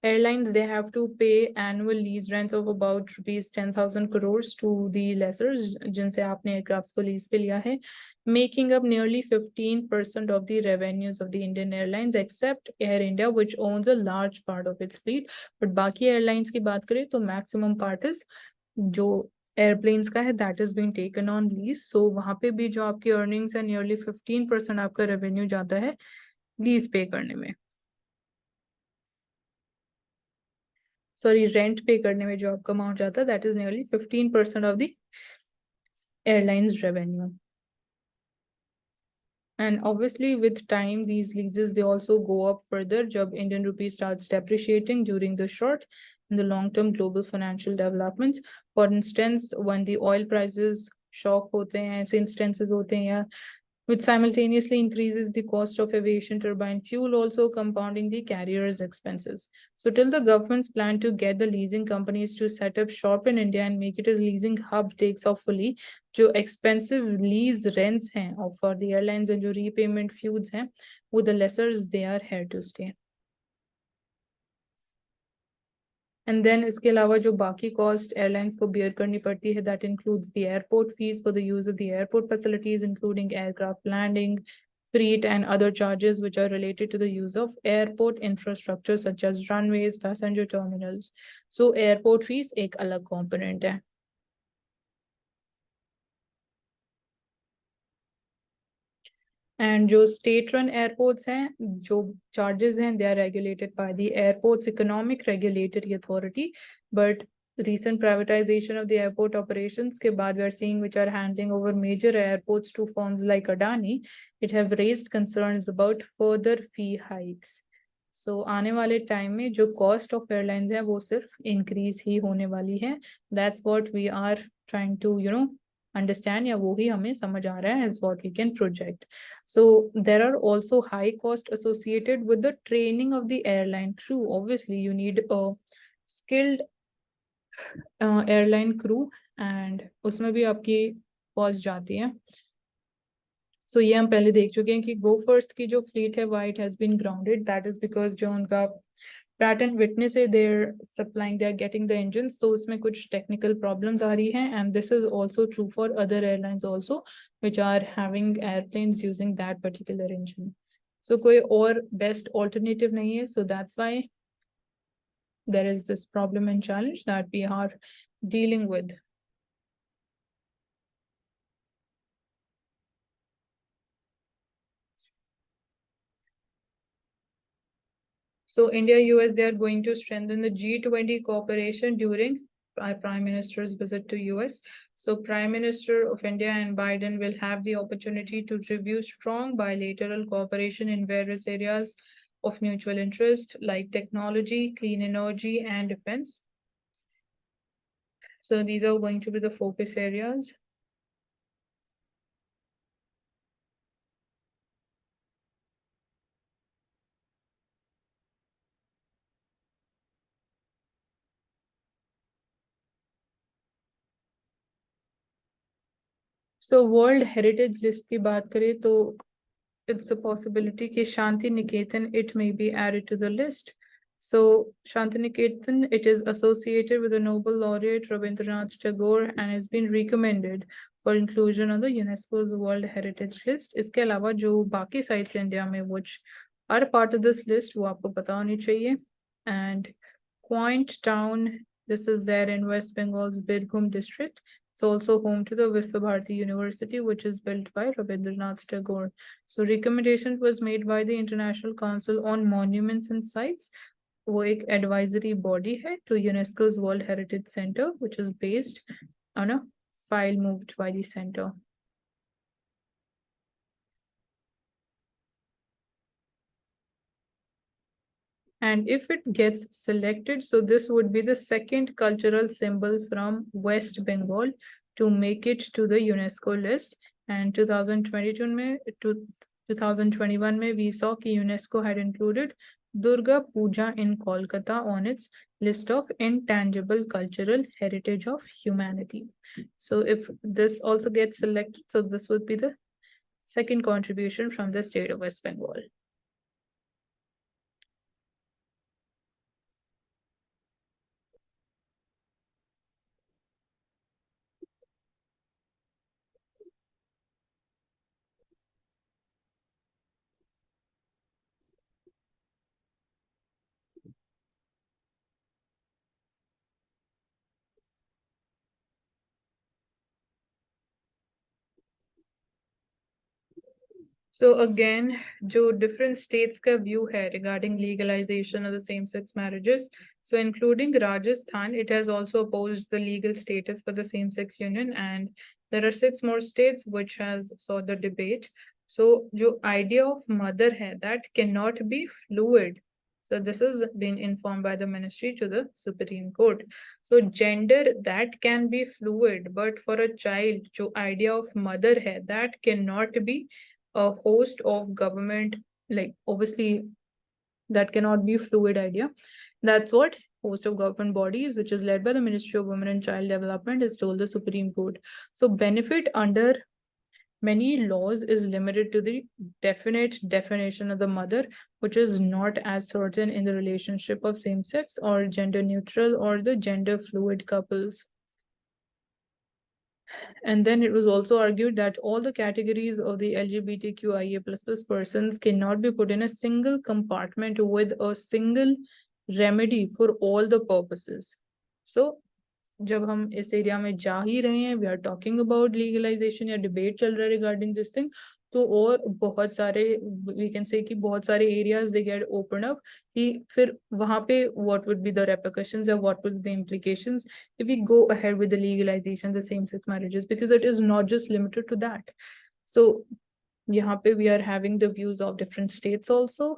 airlines, they have to pay annual lease rents of about rupees 10,000 crores to the lessors जिनसे आपने aircrafts को lease पे लिया है, making up nearly 15% of the revenues of the Indian airlines, except Air India, which owns a large part of its fleet. But बाकी airlines की बात करें तो maximum part is जो airplanes का है, that is being taken on lease. So वहाँ पे भी जो आपकी earnings है, nearly 15% आपका revenue जाता है lease पे करने में. Sorry, rent पे करने में जो आपका amount जाता है, that is nearly 15% of the airline's revenue. And obviously with time, these leases, they also go up further जब Indian rupee starts depreciating during the short and the long-term global financial developments. For instance, when the oil prices shock होते हैं, ऐसे instances होते हैं, या which simultaneously increases the cost of aviation turbine fuel, also compounding the carrier's expenses. So till the government's plan to get the leasing companies to set up shop in India and make it a leasing hub takes off fully, जो expensive lease rents हैं और for the airlines and जो repayment feuds हैं, with the lessors, they are here to stay. And then इसके अलावा जो बाकी cost airlines को bear करनी पड़ती है, that includes the airport fees for the use of the airport facilities, including aircraft landing, freight, and other charges which are related to the use of airport infrastructure such as runways, passenger terminals. So airport fees एक अलग component है. And जो state run airports हैं, जो charges हैं, they are regulated by the Airports Economic Regulatory Authority. But recent privatization of the airport operations के बाद we are seeing which are handling over major airports to firms like Adani, it have raised concerns about further fee hikes. So आने वाले time में जो cost of airlines है, वो सिर्फ increase ही होने वाली है. That's what we are trying to, understand, या वो ही हमें समझ आ रहा है as what we can project. So there are also high costs associated with the training of the airline crew. Obviously, you need a skilled airline crew, and उसमें भी आपकी cost जाती है. So ये हम पहले देख चुके हैं कि Go First की जो fleet है, why it has been grounded. That is because जो उनका Pratt and Whitney से they are getting the engines, तो उसमें कुछ technical problems आ रही हैं, and this is also true for other airlines also, which are having airplanes using that particular engine. So कोई और best alternative नहीं है, so that's why there is this problem and challenge that we are dealing with. So India, US, they are going to strengthen the G20 cooperation during Prime Minister's visit to US. So Prime Minister of India and Biden will have the opportunity to review strong bilateral cooperation in various areas of mutual interest like technology, clean energy, and defense. So these are going to be the focus areas. So World Heritage List की बात करें तो it's a possibility कि Shanti Niketan, it may be added to the list. So Shanti Niketan, it is associated with the Nobel laureate Rabindranath Tagore and has been recommended for inclusion on the UNESCO's World Heritage List. इसके अलावा जो बाकी sites India में which are part of this list, वो आपको पता होनी चाहिए. And Quaint Town, this is there in West Bengal's Birbhum district. It's also home to the Vishwa Bharati University, which is built by Rabindranath Tagore. So recommendation was made by the International Council on Monuments and Sites वो एक advisory body है to UNESCO's World Heritage Center, which is based on a file moved by the center. And if it gets selected, so this would be the second cultural symbol from West Bengal to make it to the UNESCO list. And 2022 में, 2021 में we saw कि UNESCO had included Durga Puja in Kolkata on its list of intangible cultural heritage of humanity. So if this also gets selected, so this would be the second contribution from the state of West Bengal. So again, जो different states का view है regarding legalization of the same-sex marriages. So including Rajasthan, it has also opposed the legal status for the same-sex union, and there are 6 more states which has saw the debate. So जो idea of mother है, that cannot be fluid. So this has been informed by the ministry to the Supreme Court. So gender that can be fluid, but for a child, जो idea of mother है, that cannot be a host of government, like obviously that cannot be a fluid idea. That's what host of government bodies, which is led by the Ministry of Women and Child Development, has told the Supreme Court. So benefit under many laws is limited to the definite definition of the mother, which is not as certain in the relationship of same-sex or gender neutral or the gender fluid couples. And then it was also argued that all the categories of the LGBTQIA++ persons cannot be put in a single compartment with a single remedy for all the purposes. So जब हम इस area में जा ही रहे हैं, we are talking about legalization या debate चल रहा है regarding this thing, तो और बहुत सारे we can say कि बहुत सारे areas they get opened up कि फिर वहाँ पे what would be the repercussions or what would be the implications if we go ahead with the legalization the same-sex marriages, because it is not just limited to that. So यहाँ पे we are having the views of different states also.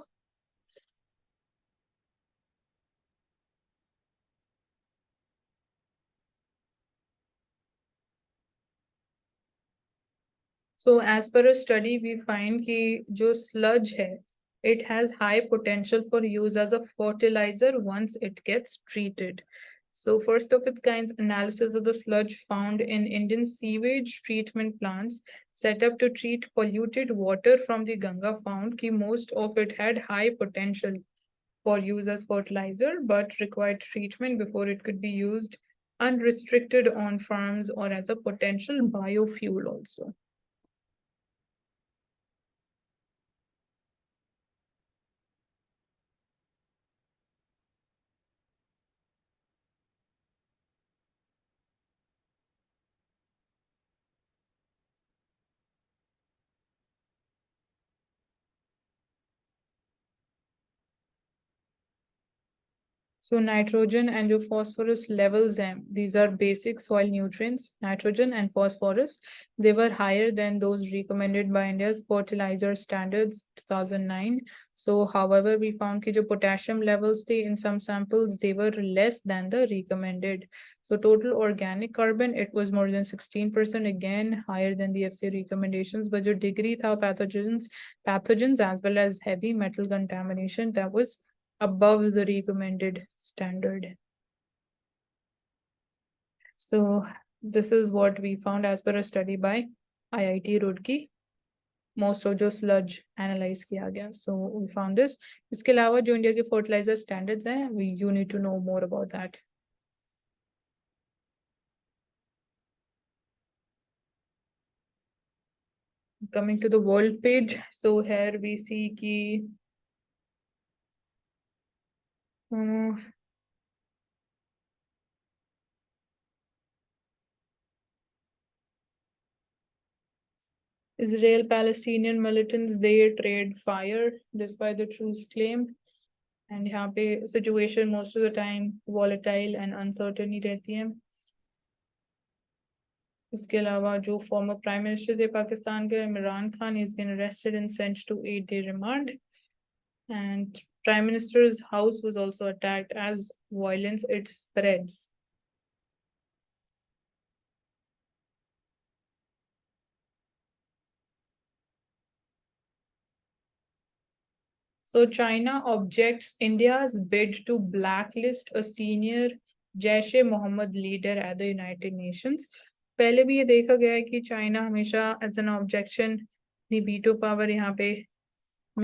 So as per a study, we find कि जो sludge है, it has high potential for use as a fertilizer once it gets treated. So first of its kind analysis of the sludge found in Indian sewage treatment plants set up to treat polluted water from the Ganga found कि most of it had high potential for use as fertilizer, but required treatment before it could be used unrestricted on farms or as a potential biofuel also. So nitrogen and your phosphorus levels, these are basic soil nutrients, nitrogen and phosphorus. They were higher than those recommended by India's fertilizer standards 2009. So however, we found that the potassium levels in some samples, they were less than the recommended. So total organic carbon, it was more than 16%, again higher than the FCA recommendations, but your degree tha pathogens as well as heavy metal contamination, that was above the recommended standard. So this is what we found as per a study by IIT Roorkee. Most of जो sludge analyze किया गया. So we found this. इसके अलावा जो India के fertilizer standards हैं, you need to know more about that. Coming to the world page, so here we see कि Israel Palestinian militants, they trade fire despite the truce claim. And यहाँ पे situation most of the time volatile and uncertain ही रहती है। इसके अलावा जो former prime minister थे पाकिस्तान के Imran Khan is been arrested and sent to 8-day remand and prime minister's house was also attacked as violence it spreads. So China objects India's bid to blacklist a senior Jaish-e-Mohammed leader at the United Nations. पहले भी ये देखा गया है कि China हमेशा as an objection दी veto power यहाँ पे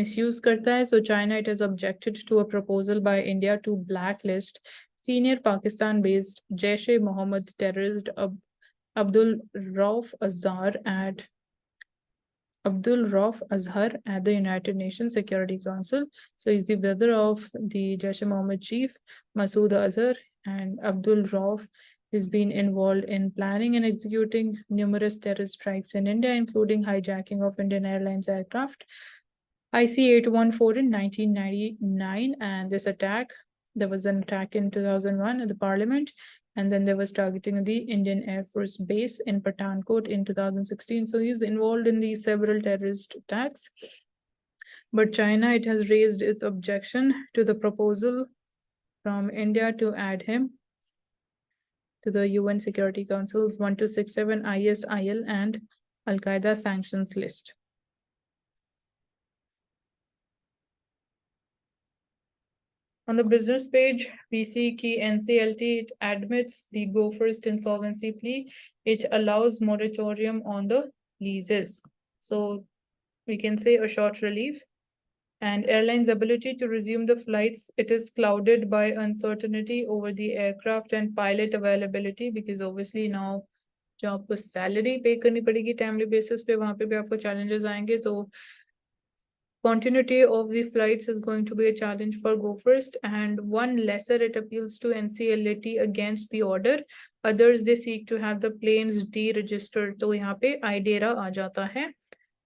misuse करता है. So China it has objected to a proposal by India to blacklist senior Pakistan-based Jaish-e-Mohammed terrorist Abdul Rauf Azhar at Abdul Rauf Azhar at the United Nations Security Council. So he's the brother of the Jaish-e-Mohammed chief, Masood Azhar, and Abdul Rauf has been involved in planning and executing numerous terrorist strikes in India, including hijacking of Indian Airlines aircraft IC-814 in 1999. And this attack, there was an attack in 2001 at the parliament, and then there was targeting the Indian Air Force base in Pathankot in 2016. So he's involved in these several terrorist attacks. But China, it has raised its objection to the proposal from India to add him to the UN Security Council's 1267 ISIL and Al-Qaeda sanctions list. On the business page, we see key NCLT, it admits the go first insolvency plea. It allows moratorium on the leases. So we can say a short relief. And airlines' ability to resume the flights, it is clouded by uncertainty over the aircraft and pilot availability, because obviously now जो आपको salary pay करनी पड़ेगी timely basis पे, वहाँ पे भी आपको challenges आएंगे. तो continuity of the flights is going to be a challenge for Go First, and one lesser it appeals to NCLT against the order. Others they seek to have the planes deregistered. तो यहाँ पे IDERA आ जाता है.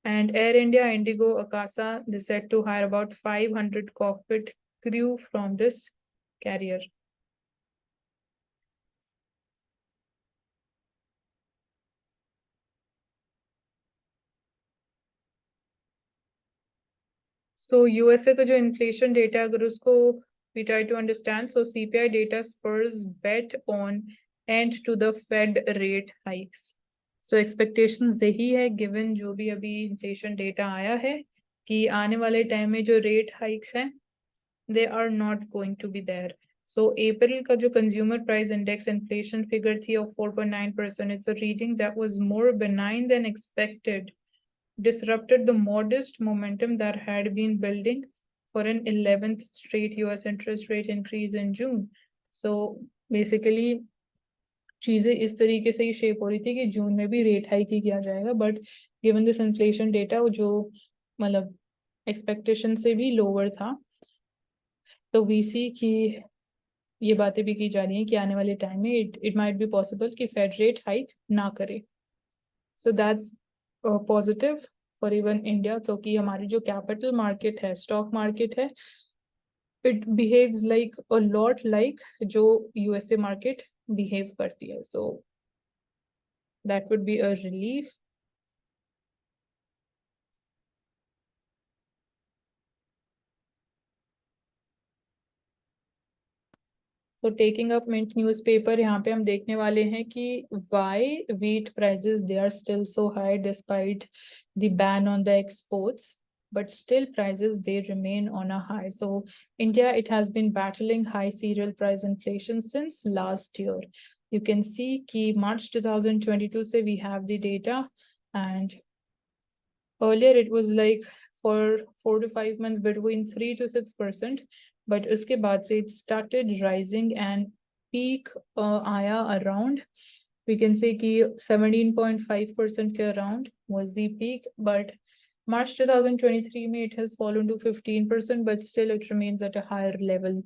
And Air India, Indigo, Akasa, they said to hire about 500 cockpit crew from this carrier. So USA का जो inflation data अगर उसको we try to understand, so CPI data spurs bet on end to the Fed rate hikes. So expectations यही है given जो भी अभी inflation data आया है कि आने वाले time में जो rate hikes हैं they are not going to be there. So April का जो consumer price index inflation figure थी of 4.9%, it's a reading that was more benign than expected, disrupted the modest momentum that had been building for an 11th straight US interest rate increase in June. So basically चीजें इस तरीके से ही shape हो रही थी कि जून में भी रेट हाइक ही किया जाएगा, but given this inflation data जो मतलब एक्सपेक्टेशन से भी लोअर था, तो वी सी कि ये बातें भी की जा रही हैं कि आने वाले टाइम में इट माइट बी पॉसिबल कि फेड रेट हाइक ना करे. So that's positive for even India, क्योंकि हमारी जो कैपिटल मार्केट है, स्टॉक मार्केट है, it behaves like a lot like जो यूएसए मार्केट बिहेव करती है. So that would be a relief. तो टेकिंग अप मिंट न्यूज़पेपर, यहाँ पे हम देखने वाले हैं कि why wheat prices they are still so high despite the ban on the exports, but still prices they remain on a high. So India, it has been battling high cereal price inflation since last year. You can see कि March 2022 से we have the data, and earlier it was like for 4 to 5 months between 3 to 6%, but उसके बाद से it started rising and peak आया around, we can say कि 17.5% के around was the peak, but March 2023 में it has fallen to 15%, but still it remains at a higher level.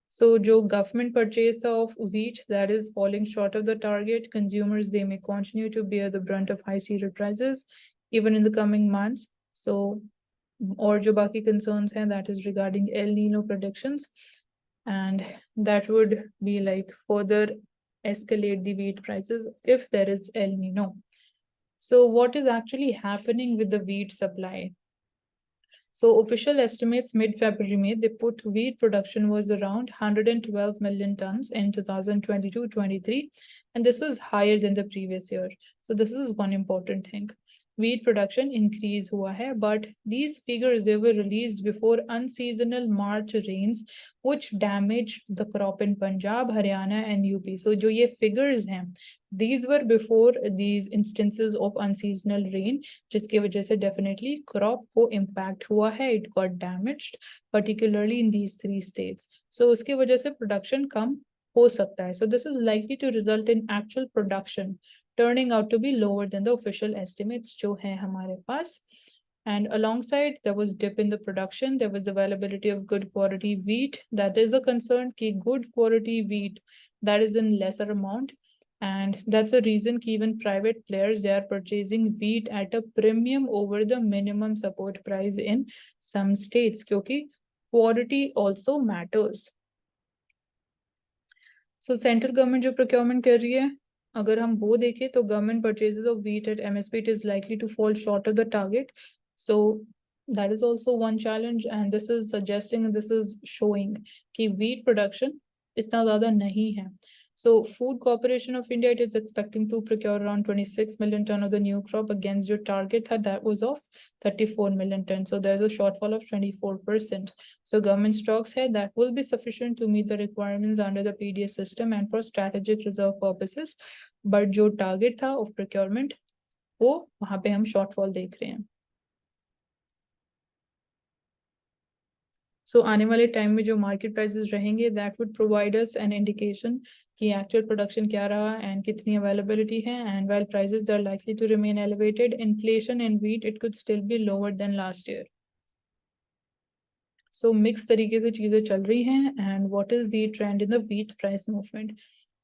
So जो government purchase of wheat that is falling short of the target, consumers they may continue to bear the brunt of high cereal prices even in the coming months. So और जो बाकी concerns हैं, that is regarding El Nino predictions, and that would be like further escalate the wheat prices if there is El Nino. So what is actually happening with the wheat supply? So official estimates mid-February, May, they put wheat production was around 112 million tons in 2022-23, and this was higher than the previous year. So this is one important thing. Wheat production increase हुआ है, but these figures they were released before unseasonal March rains, which damaged the crop in Punjab, Haryana, and UP. So जो ये figures हैं, these were before these instances of unseasonal rain, जिसकी वजह से definitely crop को impact हुआ है, it got damaged, particularly in these 3 states. So उसकी वजह से production कम हो सकता है. So this is likely to result in actual production turning out to be lower than the official estimates जो हैं हमारे पास. And alongside, there was dip in the production. There was availability of good quality wheat. That is a concern कि good quality wheat that is in lesser amount. And that's a reason कि even private players, they are purchasing wheat at a premium over the minimum support price in some states क्योंकि quality also matters. So central government जो procurement कर रही है, अगर हम वो देखें तो government purchases of wheat at MSP, it is likely to fall short of the target. So that is also one challenge, and this is suggesting, this is showing कि wheat production इतना ज़्यादा नहीं है. So Food Corporation of India, it is expecting to procure around 26 million ton of the new crop against your target that was of 34 million ton. So there's a shortfall of 24%. So government stocks here that will be sufficient to meet the requirements under the PDS system and for strategic reserve purposes. But जो target था of procurement, वो वहाँ पे हम shortfall देख रहे हैं. So आने वाले टाइम में जो मार्केट प्राइसेस रहेंगे, that would provide us an indication कि actual production क्या रहा and कितनी availability है. And while prices they are likely to remain elevated, inflation in wheat it could still be lower than last year. So mixed तरीके से चीजें चल रही हैं. And what is the trend in the wheat price movement?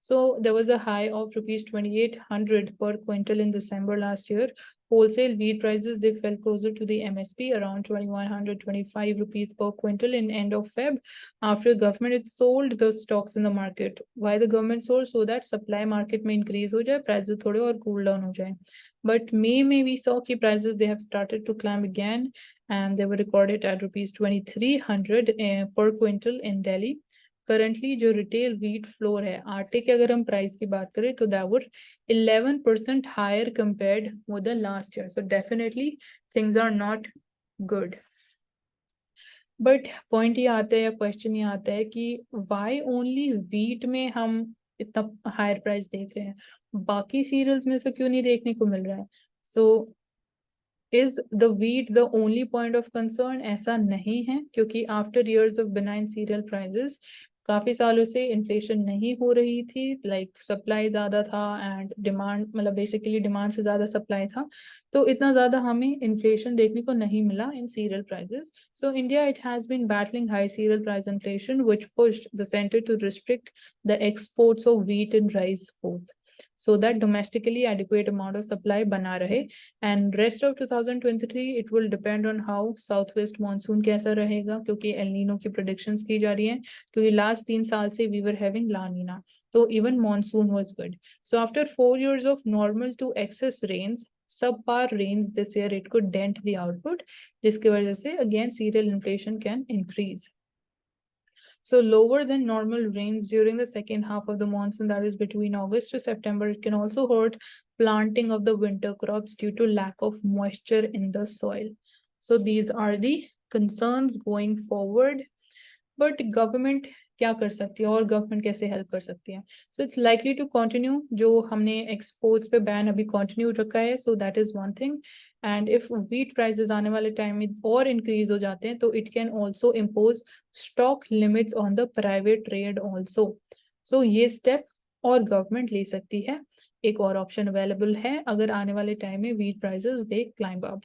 So there was a high of rupees 2,800 per quintal in December last year. Wholesale wheat prices they fell closer to the MSP around 2,125 rupees per quintal in end of Feb after government it sold the stocks in the market. Why the government sold? So that supply market may increase हो जाए, prices थोड़े और cool down हो जाए. But May we saw कि prices they have started to climb again and they were recorded at rupees 2,300 per quintal in Delhi. Currently जो retail wheat floor है, आटे के अगर हम price की बात करें तो that were 11% higher compared with the last year. So definitely things are not good. But point ये आता है या question ये आता है कि why only wheat में हम इतना higher price देख रहे हैं, बाकी cereals में से क्यों नहीं देखने को मिल रहा है? So is the wheat the only point of concern? ऐसा नहीं है क्योंकि after years of benign cereal prices काफी सालों से इन्फ्लेशन नहीं हो रही थी, लाइक सप्लाई ज्यादा था एंड डिमांड मतलब बेसिकली डिमांड से ज्यादा सप्लाई था, तो इतना ज्यादा हमें इन्फ्लेशन देखने को नहीं मिला in cereal prices. So India it has been battling high cereal price inflation which pushed the centre to restrict the exports of wheat and rice both so that domestically adequate amount of supply बना रहे. And rest of 2023 it will depend on how southwest monsoon कैसा रहेगा क्योंकि El Nino की predictions की जा रही हैं क्योंकि last 3 साल से we were having La Nina, so even monsoon was good. So after 4 years of normal to excess rains, subpar rains this year it could dent the output, जिसकी वजह से again cereal inflation can increase. So lower than normal rains during the second half of the monsoon, that is between August to September, it can also hurt planting of the winter crops due to lack of moisture in the soil. So these are the concerns going forward. But government क्या कर सकती है और government कैसे help कर सकती है? So it's likely to continue, जो हमने एक्सपोर्ट्स पे बैन अभी कंटिन्यू रखा है, so that is one thing. And if wheat prices आने वाले टाइम में और इंक्रीज हो जाते हैं तो it can also impose stock limits on the private trade also. So ये स्टेप और गवर्नमेंट ले सकती है. एक और ऑप्शन अवेलेबल है अगर आने वाले टाइम में wheat prices they climb up.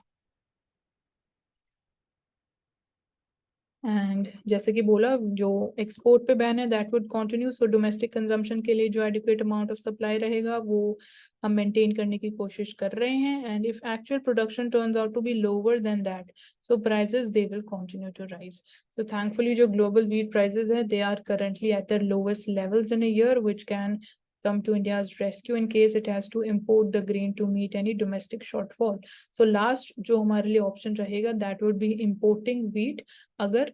And जैसे कि बोला जो एक्सपोर्ट पे बैन है that would continue, so domestic consumption के लिए जो एडिक्वेट अमाउंट ऑफ सप्लाई रहेगा वो हम मेंटेन करने की कोशिश कर रहे हैं. And if actual production turns out to be lower than that, so prices they will continue to rise. So thankfully जो global wheat prices है they are currently at their lowest levels in a year, which can come to India's rescue in case it has to import the grain to meet any domestic shortfall. So last जो हमारे लिए option रहेगा that would be importing wheat अगर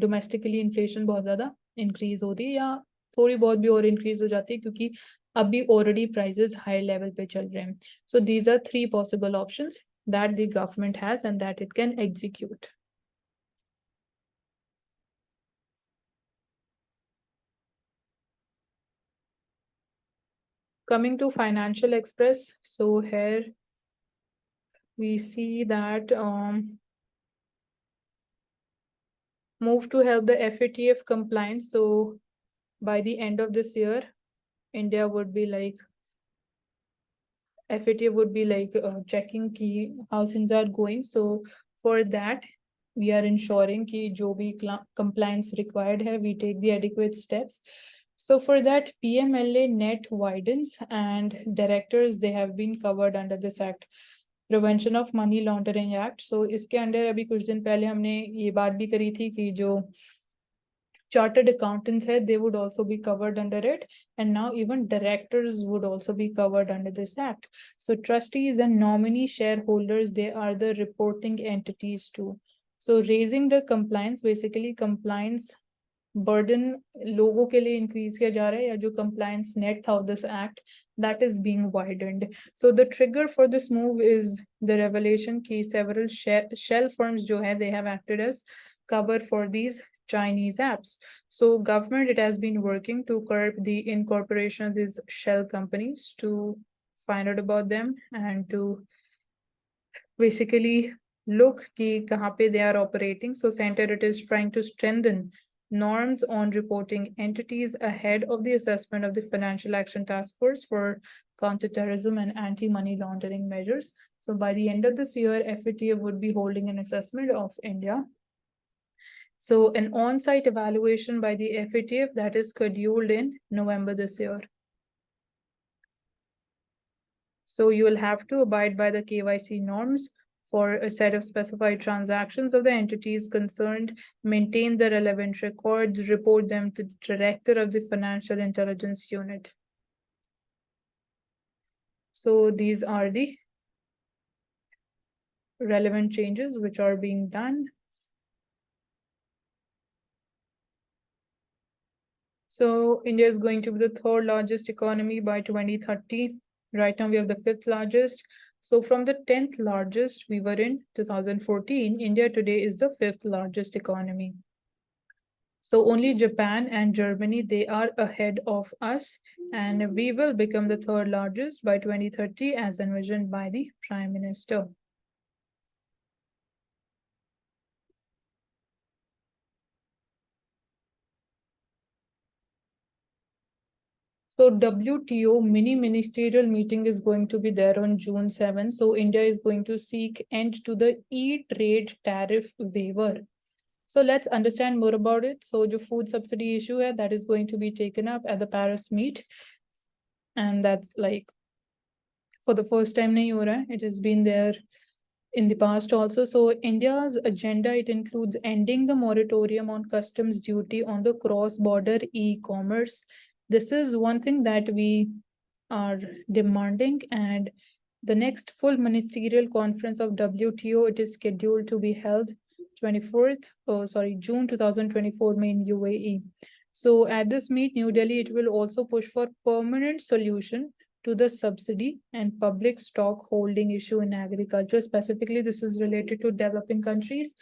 domestically inflation बहुत ज़्यादा increase होती है या थोड़ी बहुत भी और increase हो जाती है क्योंकि अभी already prices high level पे चल रहे हैं. So these are three possible options that the government has and that it can execute. Coming to Financial Express, so here we see that move to help the FATF compliance. So by the end of this year, India would be like FATF would be like checking ki how things are going. So for that, we are ensuring ki jo bhi compliance required hai, we take the adequate steps. So for that, PMLA net widens and directors, they have been covered under this act. Prevention of money laundering act. So इसके under अभी कुछ दिन पहले हमने ये बात भी करी थी कि जो chartered accountants है they would also be covered under it, and now even directors would also be covered under this act. So trustees and nominee shareholders, they are the reporting entities too. So raising the compliance, basically compliance burden लोगों के लिए increase किया जा रहा है या जो compliance net था of this act that is being widened. So the trigger for this move is the revelation कि several shell firms जो है they have acted as cover for these Chinese apps. So government, it has been working to curb the incorporation of these shell companies to find out about them and to basically look ki kahan pe they are operating. So center, it is trying to strengthen norms on reporting entities ahead of the assessment of the Financial Action Task Force for counterterrorism and anti-money laundering measures. So by the end of this year, FATF would be holding an assessment of India. So an on-site evaluation by the FATF that is scheduled in November this year. So you will have to abide by the KYC norms for a set of specified transactions of the entities concerned, maintain the relevant records, report them to the director of the Financial Intelligence Unit. So these are the relevant changes which are being done. So India is going to be the third largest economy by 2030. Right now we have the fifth largest. So from the 10th largest we were in 2014, India today is the fifth largest economy. So only Japan and Germany, they are ahead of us, and we will become the third largest by 2030 as envisioned by the Prime Minister. So WTO mini ministerial meeting is going to be there on June 7. So India is going to seek end to the e-trade tariff waiver. So let's understand more about it. So the food subsidy issue hai, that is going to be taken up at the Paris meet. And that's like for the first time nahi ho raha hai. It has been there in the past also. So India's agenda, it includes ending the moratorium on customs duty on the cross-border e-commerce. This is one thing that we are demanding, and the next full ministerial conference of WTO, it is scheduled to be held June 2024 in UAE. So at this meet, New Delhi, it will also push for permanent solution to the subsidy and public stock holding issue in agriculture. Specifically, this is related to developing countries.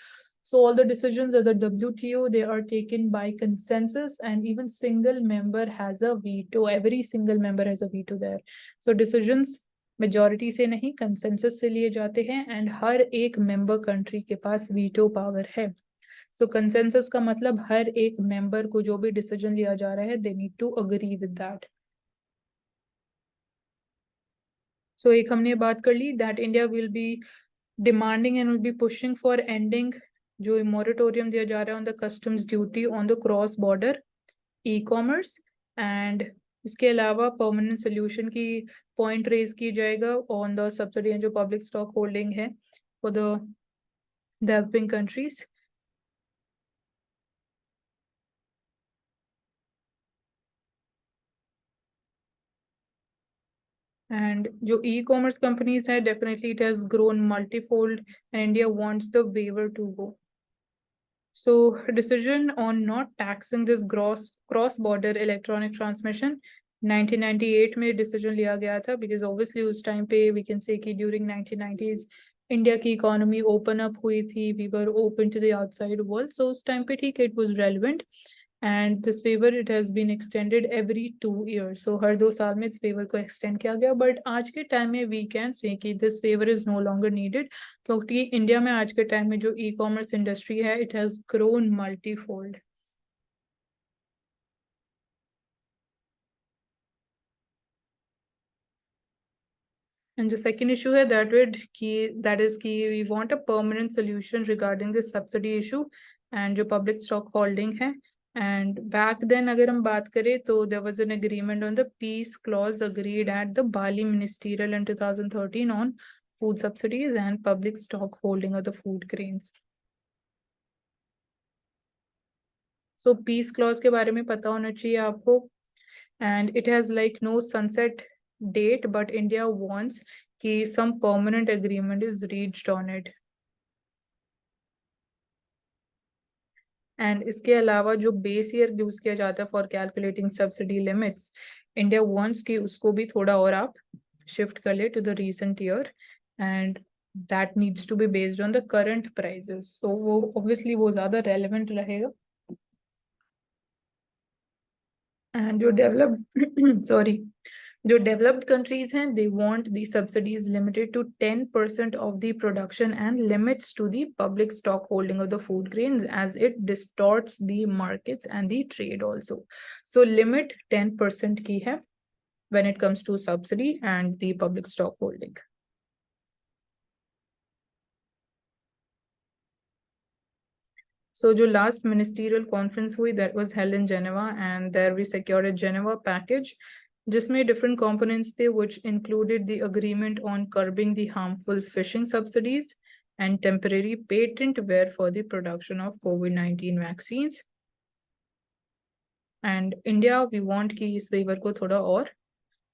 So all the decisions at the WTO, they are taken by consensus, and even single member has a veto. Every single member has a veto there. So decisions majority से नहीं, consensus से लिए जाते हैं, and हर एक member country के पास veto power है. So consensus का मतलब हर एक member को जो भी decision लिया जा रहा है, they need to agree with that. So एक हमने बात कर ली that India will be demanding and will be pushing for ending जो moratorium दिया जा रहा है on the customs duty on the cross border e-commerce, and इसके अलावा परमानेंट सोल्यूशन की पॉइंट रेज की जाएगा ऑन द सब्सिडी जो पब्लिक स्टॉक होल्डिंग है for the developing countries. And जो ई कॉमर्स कंपनीज है definitely it has grown multifold and India wants the waiver to go. So decision on not taxing this gross cross-border electronic transmission 1998 में decision लिया गया था because obviously उस time पे we can say कि during 1990s India की economy open up हुई थी, we were open to the outside world, so उस time पे ठीक it was relevant and this waiver it has been extended every 2 years, so हर 2 साल में इस waiver को extend किया गया, but आज के time में we can say कि this waiver is no longer needed क्योंकि इंडिया में आज के टाइम में जो ई कॉमर्स इंडस्ट्री है it has grown multifold. And जो सेकंड इशू है दैट इज कि we want a permanent solution regarding this subsidy issue and जो पब्लिक स्टॉक होल्डिंग है। एंड बैक देन अगर हम बात करें तो there was an agreement on the peace clause agreed at the Bali ministerial in 2013 on food subsidies and public stock holding of the food grains. So peace clause के बारे में पता होना चाहिए आपको, and it has like no sunset date, but India wants कि some permanent agreement is reached on it। and इसके अलावा जो बेस ईयर यूज किया जाता है for calculating subsidy limits, India wants कि उसको भी थोड़ा और आप शिफ्ट कर ले to the recent year and that needs to be based on the current prices, so वो ऑब्वियसली वो ज्यादा रेलेवेंट रहेगा। एंड जो डेवलप्ड सॉरी जो डेवलप्ड कंट्रीज हैं they want the subsidies limited to 10% of the production and limits to the public stock holding of the food grains as it distorts the markets and the trade also. So limit 10% की है when it comes to subsidy and the public stock holding। So जो last ministerial conference हुई that was held in Geneva and there we secured a Geneva package जिसमें different components थे which included the agreement on curbing the harmful fishing subsidies and temporary patent waiver for the production of COVID-19 vaccines। and India we want कि इस waiver को थोड़ा और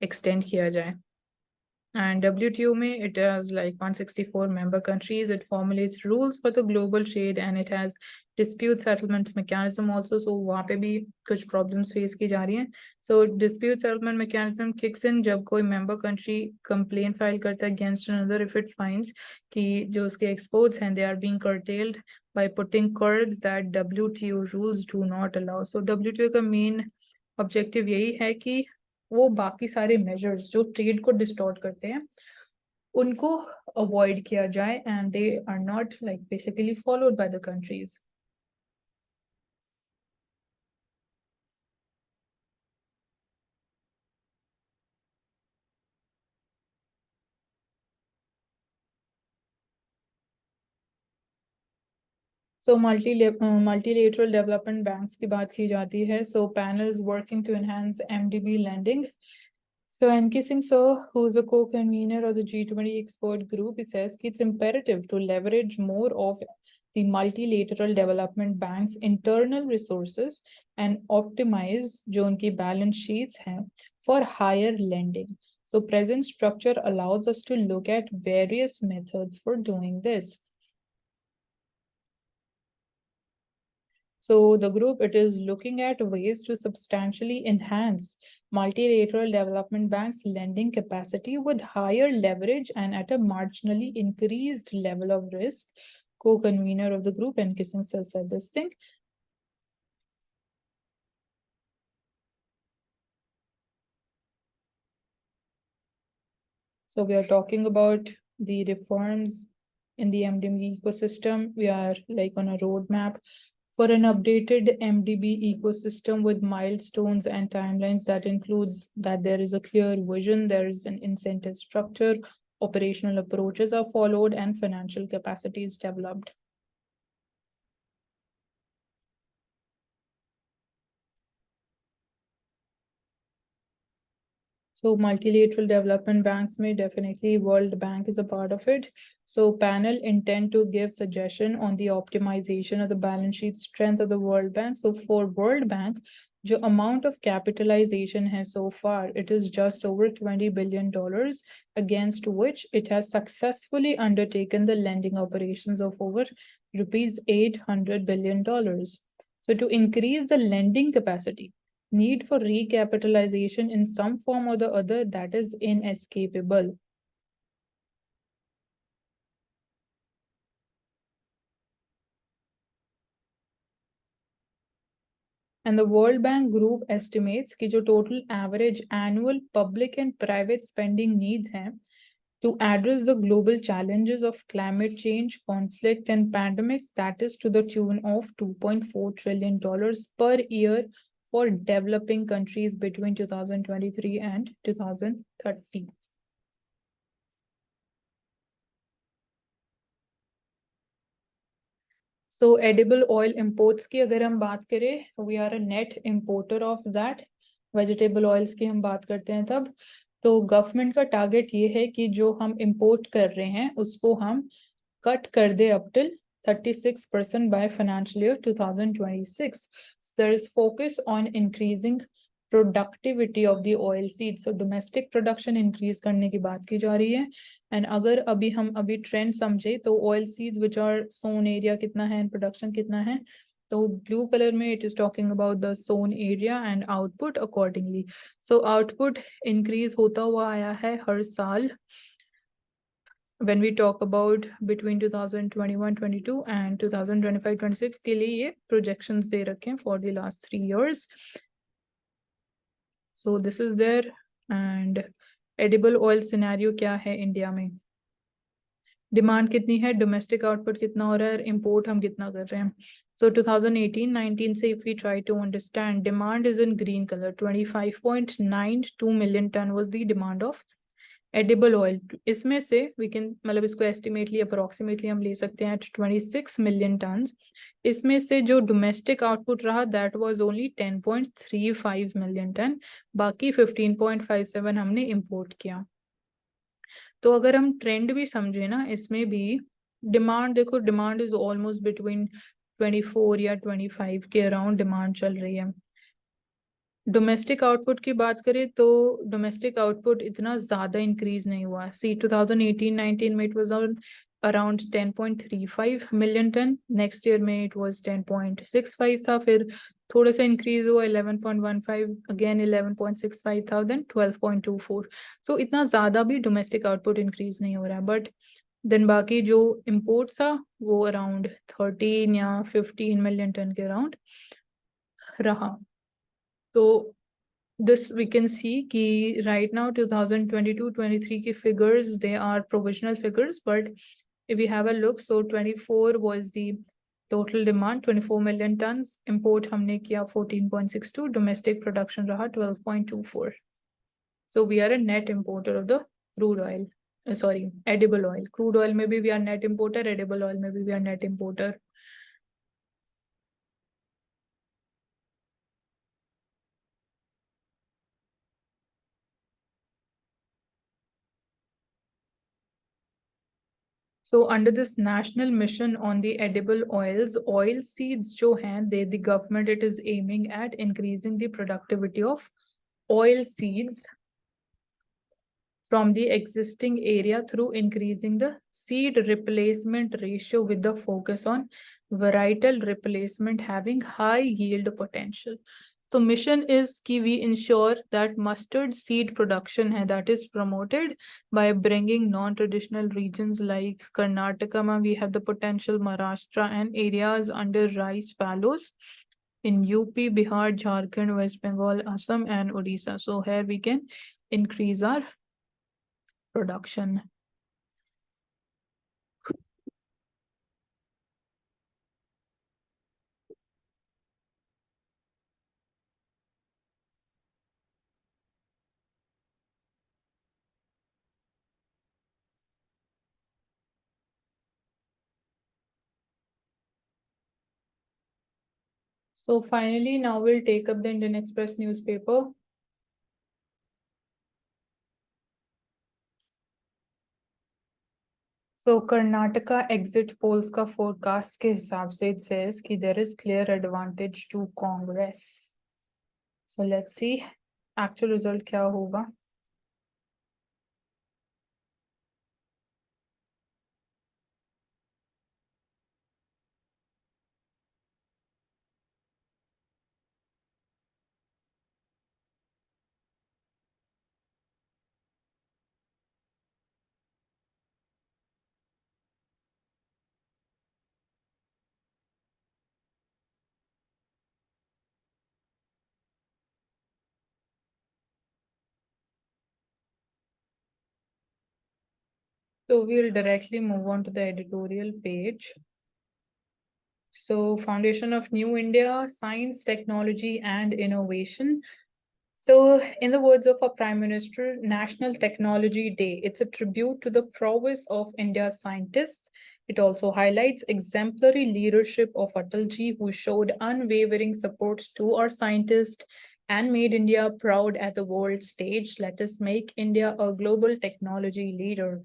extend किया जाए। And WTO में it has like 164 member countries. It formulates rules for the global trade and it has dispute settlement mechanism also. So वहाँ पे भी कुछ problems face की जा रही हैं। So dispute settlement mechanism kicks in जब कोई member country complaint file करता है against another if it finds कि जो उसके exports हैं they are being curtailed by putting curbs that WTO rules do not allow. So WTO का main objective यही है कि वो बाकी सारे मेजर्स जो ट्रेड को डिस्टॉर्ट करते हैं उनको अवॉइड किया जाए and they are not like basically followed by the countries. So multilateral development banks की बात की जाती है। So panels working to enhance MDB lending. So Enkising Sir, who is a co-convener of the G20 expert group, he says it's imperative to leverage more of the multilateral development bank's internal resources and optimize जो उनकी balance sheets हैं for higher lending. So present structure allows us to look at various methods for doing this. So the group, it is looking at ways to substantially enhance multilateral development banks lending capacity with higher leverage and at a marginally increased level of risk. Co-convener of the group, Enkising Sir, said this thing. So we are talking about the reforms in the MDB ecosystem. We are like on a roadmap for an updated MDB ecosystem with milestones and timelines that includes that there is a clear vision, there is an incentive structure, operational approaches are followed, and financial capacity is developed. So multilateral development banks may definitely World Bank is a part of it. So panel intend to give suggestion on the optimization of the balance sheet strength of the World Bank. So for World Bank, the amount of capitalization has so far, it is just over $20 billion, against which it has successfully undertaken the lending operations of over rupees $800 billion. So to increase the lending capacity, need for recapitalization in some form or the other, that is inescapable. And the World Bank Group estimates कि जो total average annual public and private spending needs हैं to address the global challenges of climate change, conflict, and pandemics, that is to the tune of $2.4 trillion per year for developing countries between 2023 and 2030. So edible oil imports की अगर हम बात करें, we are a net importer of that. Vegetable oils की हम बात करते हैं तब, तो गवर्नमेंट का टारगेट ये है कि जो हम इंपोर्ट कर रहे हैं उसको हम कट कर दे up till 36% by financial year 2026. So there is focus on increasing productivity of the oil seeds. So domestic production increase करने की बात की जा रही है. And अगर हम अभी trend समझे तो oil seeds which are sown area कितना है and production कितना है, तो blue color में it is talking about the sown area and output accordingly. So output increase होता हुआ आया है हर साल when we talk about between 2021-22 and 2025-26 के लिए ये projections दे रखे हैं for the last 3 years. So this is there. And edible oil scenario क्या है इंडिया में, डिमांड कितनी है, डोमेस्टिक आउटपुट कितना हो रहा है, इंपोर्ट हम कितना कर रहे हैं. सो 2018-19 से if we try to understand, demand is in green colour. 25.92 million ton was the demand of edible oil. इसमें से वी कैन मतलब इसको एस्टिमेटली अप्रोक्सीमेटली हम ले सकते हैं 26 मिलियन टन. इसमें से जो डोमेस्टिक आउटपुट रहा that was only 10.35 million ton, बाकी 15.57 हमने इंपोर्ट किया. तो अगर हम ट्रेंड भी समझे ना, इसमें भी डिमांड देखो, डिमांड इज ऑलमोस्ट बिटवीन 24 या 25 के अराउंड डिमांड चल रही है. डोमेस्टिक आउटपुट की बात करें तो डोमेस्टिक आउटपुट इतना ज़्यादा इंक्रीज नहीं हुआ. सी 2018-19 में it was around 10.35 million ton, next year में इट वाज 10.65 था, फिर थोड़ा सा इंक्रीज हुआ 11.15, अगेन 11.65 था, देन 12.24. सो इतना ज़्यादा भी डोमेस्टिक आउटपुट इंक्रीज नहीं हो रहा है. बट देन बाकी जो इम्पोर्ट था वो अराउंड 13 या 15 मिलियन टन के अराउंड रहा. तो this we can see कि right now 2022-23 की figures, they are provisional figures, but if we have a look, so 24 was the total demand 24 million tons, import हमने किया 14.62, domestic production रहा 12.24. So we are a net importer of the crude oil, sorry, edible oil. Crude oil में भी we are net importer, edible oil में भी we are net importer. So under this national mission on the edible oils, oil seeds जो हैं, the government it is aiming at increasing the productivity of oil seeds from the existing area through increasing the seed replacement ratio with the focus on varietal replacement having high yield potential. So mission is कि we ensure that mustard seed production है that is promoted by bringing non-traditional regions like Karnataka. We have the potential Maharashtra and areas under rice fallows in UP, Bihar, Jharkhand, West Bengal, Assam, and Odisha. So here we can increase our production. So finally, now we'll take up the Indian Express newspaper. So Karnataka exit polls का forecast के हिसाब से it says कि there is clear advantage to Congress. So let's see actual result क्या होगा. So we'll directly move on to the editorial page. So Foundation of New India, Science, Technology and Innovation. So in the words of our Prime Minister, National Technology Day, it's a tribute to the prowess of India's scientists. It also highlights exemplary leadership of Atalji, who showed unwavering support to our scientists and made India proud at the world stage. Let us make India a global technology leader.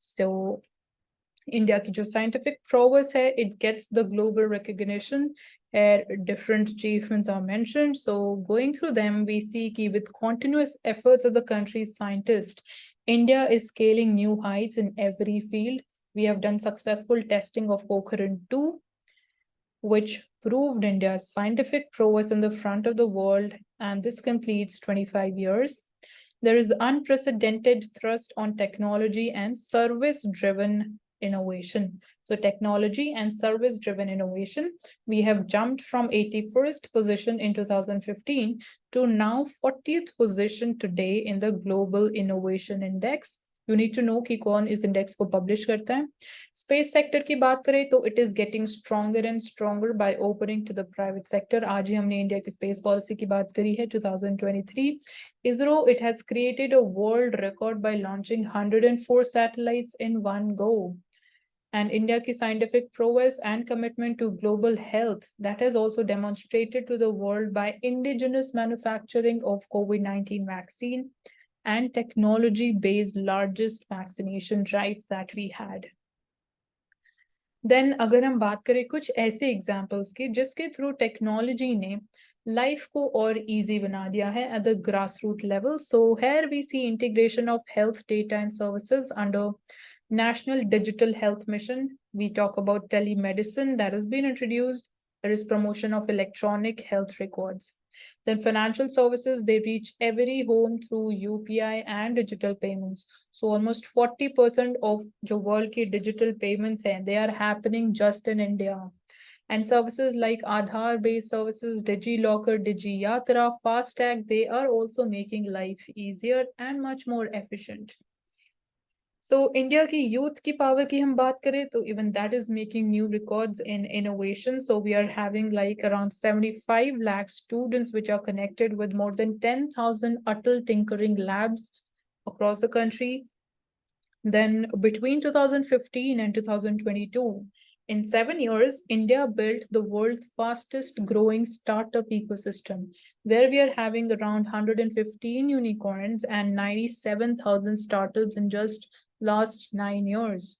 So India की जो scientific progress है it gets the global recognition and different achievements are mentioned. So going through them we see कि with continuous efforts of the country's scientists, India is scaling new heights in every field. We have done successful testing of Pokhran 2, which proved India's scientific prowess in the front of the world, and this completes 25 years. There is unprecedented thrust on technology and service-driven innovation. So technology and service-driven innovation, we have jumped from 81st position in 2015 to now 40th position today in the Global Innovation Index. You need to know कि कौन इस index को publish करता है. Space sector की बात करें तो it is getting stronger and stronger by opening to the private sector. आज ही हमने इंडिया की स्पेस पॉलिसी की बात करी है 2023. ISRO, it has created a world record by launching 104 satellites in one go. And India ki scientific prowess and commitment to global health, that has also demonstrated to the world by indigenous manufacturing of COVID-19 vaccine and technology-based largest vaccination drive that we had. Then अगर हम बात करें कुछ ऐसे examples की जिसके through technology ने life को और इजी बना दिया है at the grassroots level. So here we see integration of health data and services under National Digital Health Mission. We talk about telemedicine that has been introduced. There is promotion of electronic health records. Then financial services, they reach every home through UPI and digital payments. So almost 40% of the world ki digital payments hai, they are happening just in India. And services like Aadhaar-based services, DigiLocker, DigiYatra, FASTag, they are also making life easier and much more efficient. So India की youth की power की हम बात करें तो even that is making new records in innovation. So we are having like around 75 lakh students which are connected with more than 10,000 Atal tinkering labs across the country. Then between 2015 and 2022, in 7 years, India built the world's fastest growing startup ecosystem, where we are having around 115 unicorns and 97,000 startups in just last 9 years.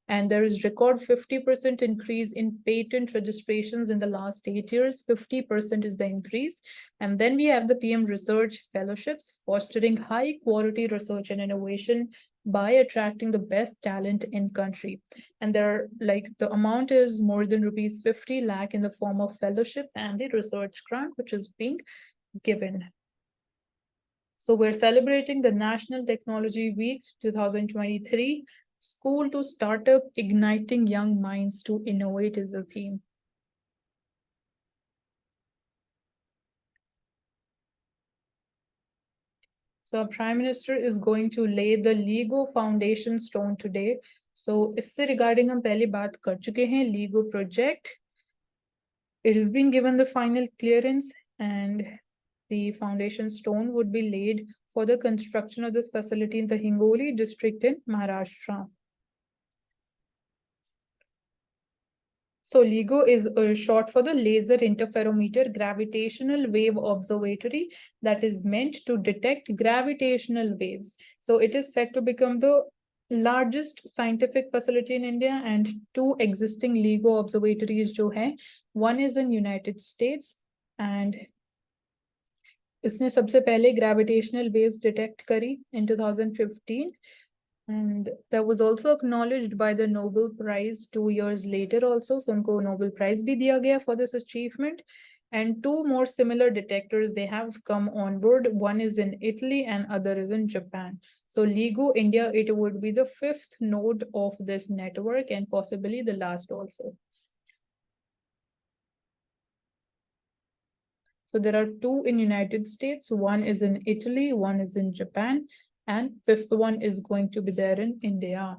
And there is record 50% increase in patent registrations in the last 8 years. 50% is the increase. And then we have the PM Research Fellowships, fostering high quality research and innovation by attracting the best talent in country. And there like the amount is more than rupees 50 lakh in the form of fellowship and the research grant which is being given. So we're celebrating the National Technology Week 2023. School to Startup, Igniting Young Minds to Innovate is the theme. So our Prime Minister is going to lay the LEGO foundation stone today. So इससे regarding हम पहले बात कर चुके हैं LEGO project. It has been given the final clearance and the foundation stone would be laid for the construction of this facility in the Hingoli district in Maharashtra. So LIGO is short for the Laser Interferometer Gravitational Wave Observatory that is meant to detect gravitational waves. So it is set to become the largest scientific facility in India and two existing LIGO observatories जो हैं, one is in United States and इसने सबसे पहले gravitational waves detect करी in 2015 and that was also acknowledged by the Nobel Prize 2 years later also. So उनको Nobel Prize भी दिया गया for this achievement. And two more similar detectors they have come on board. One is in Italy and other is in Japan. So LIGO India, it would be the fifth node of this network and possibly the last also. So there are two in United States, one is in Italy, one is in Japan, and fifth one is going to be there in India.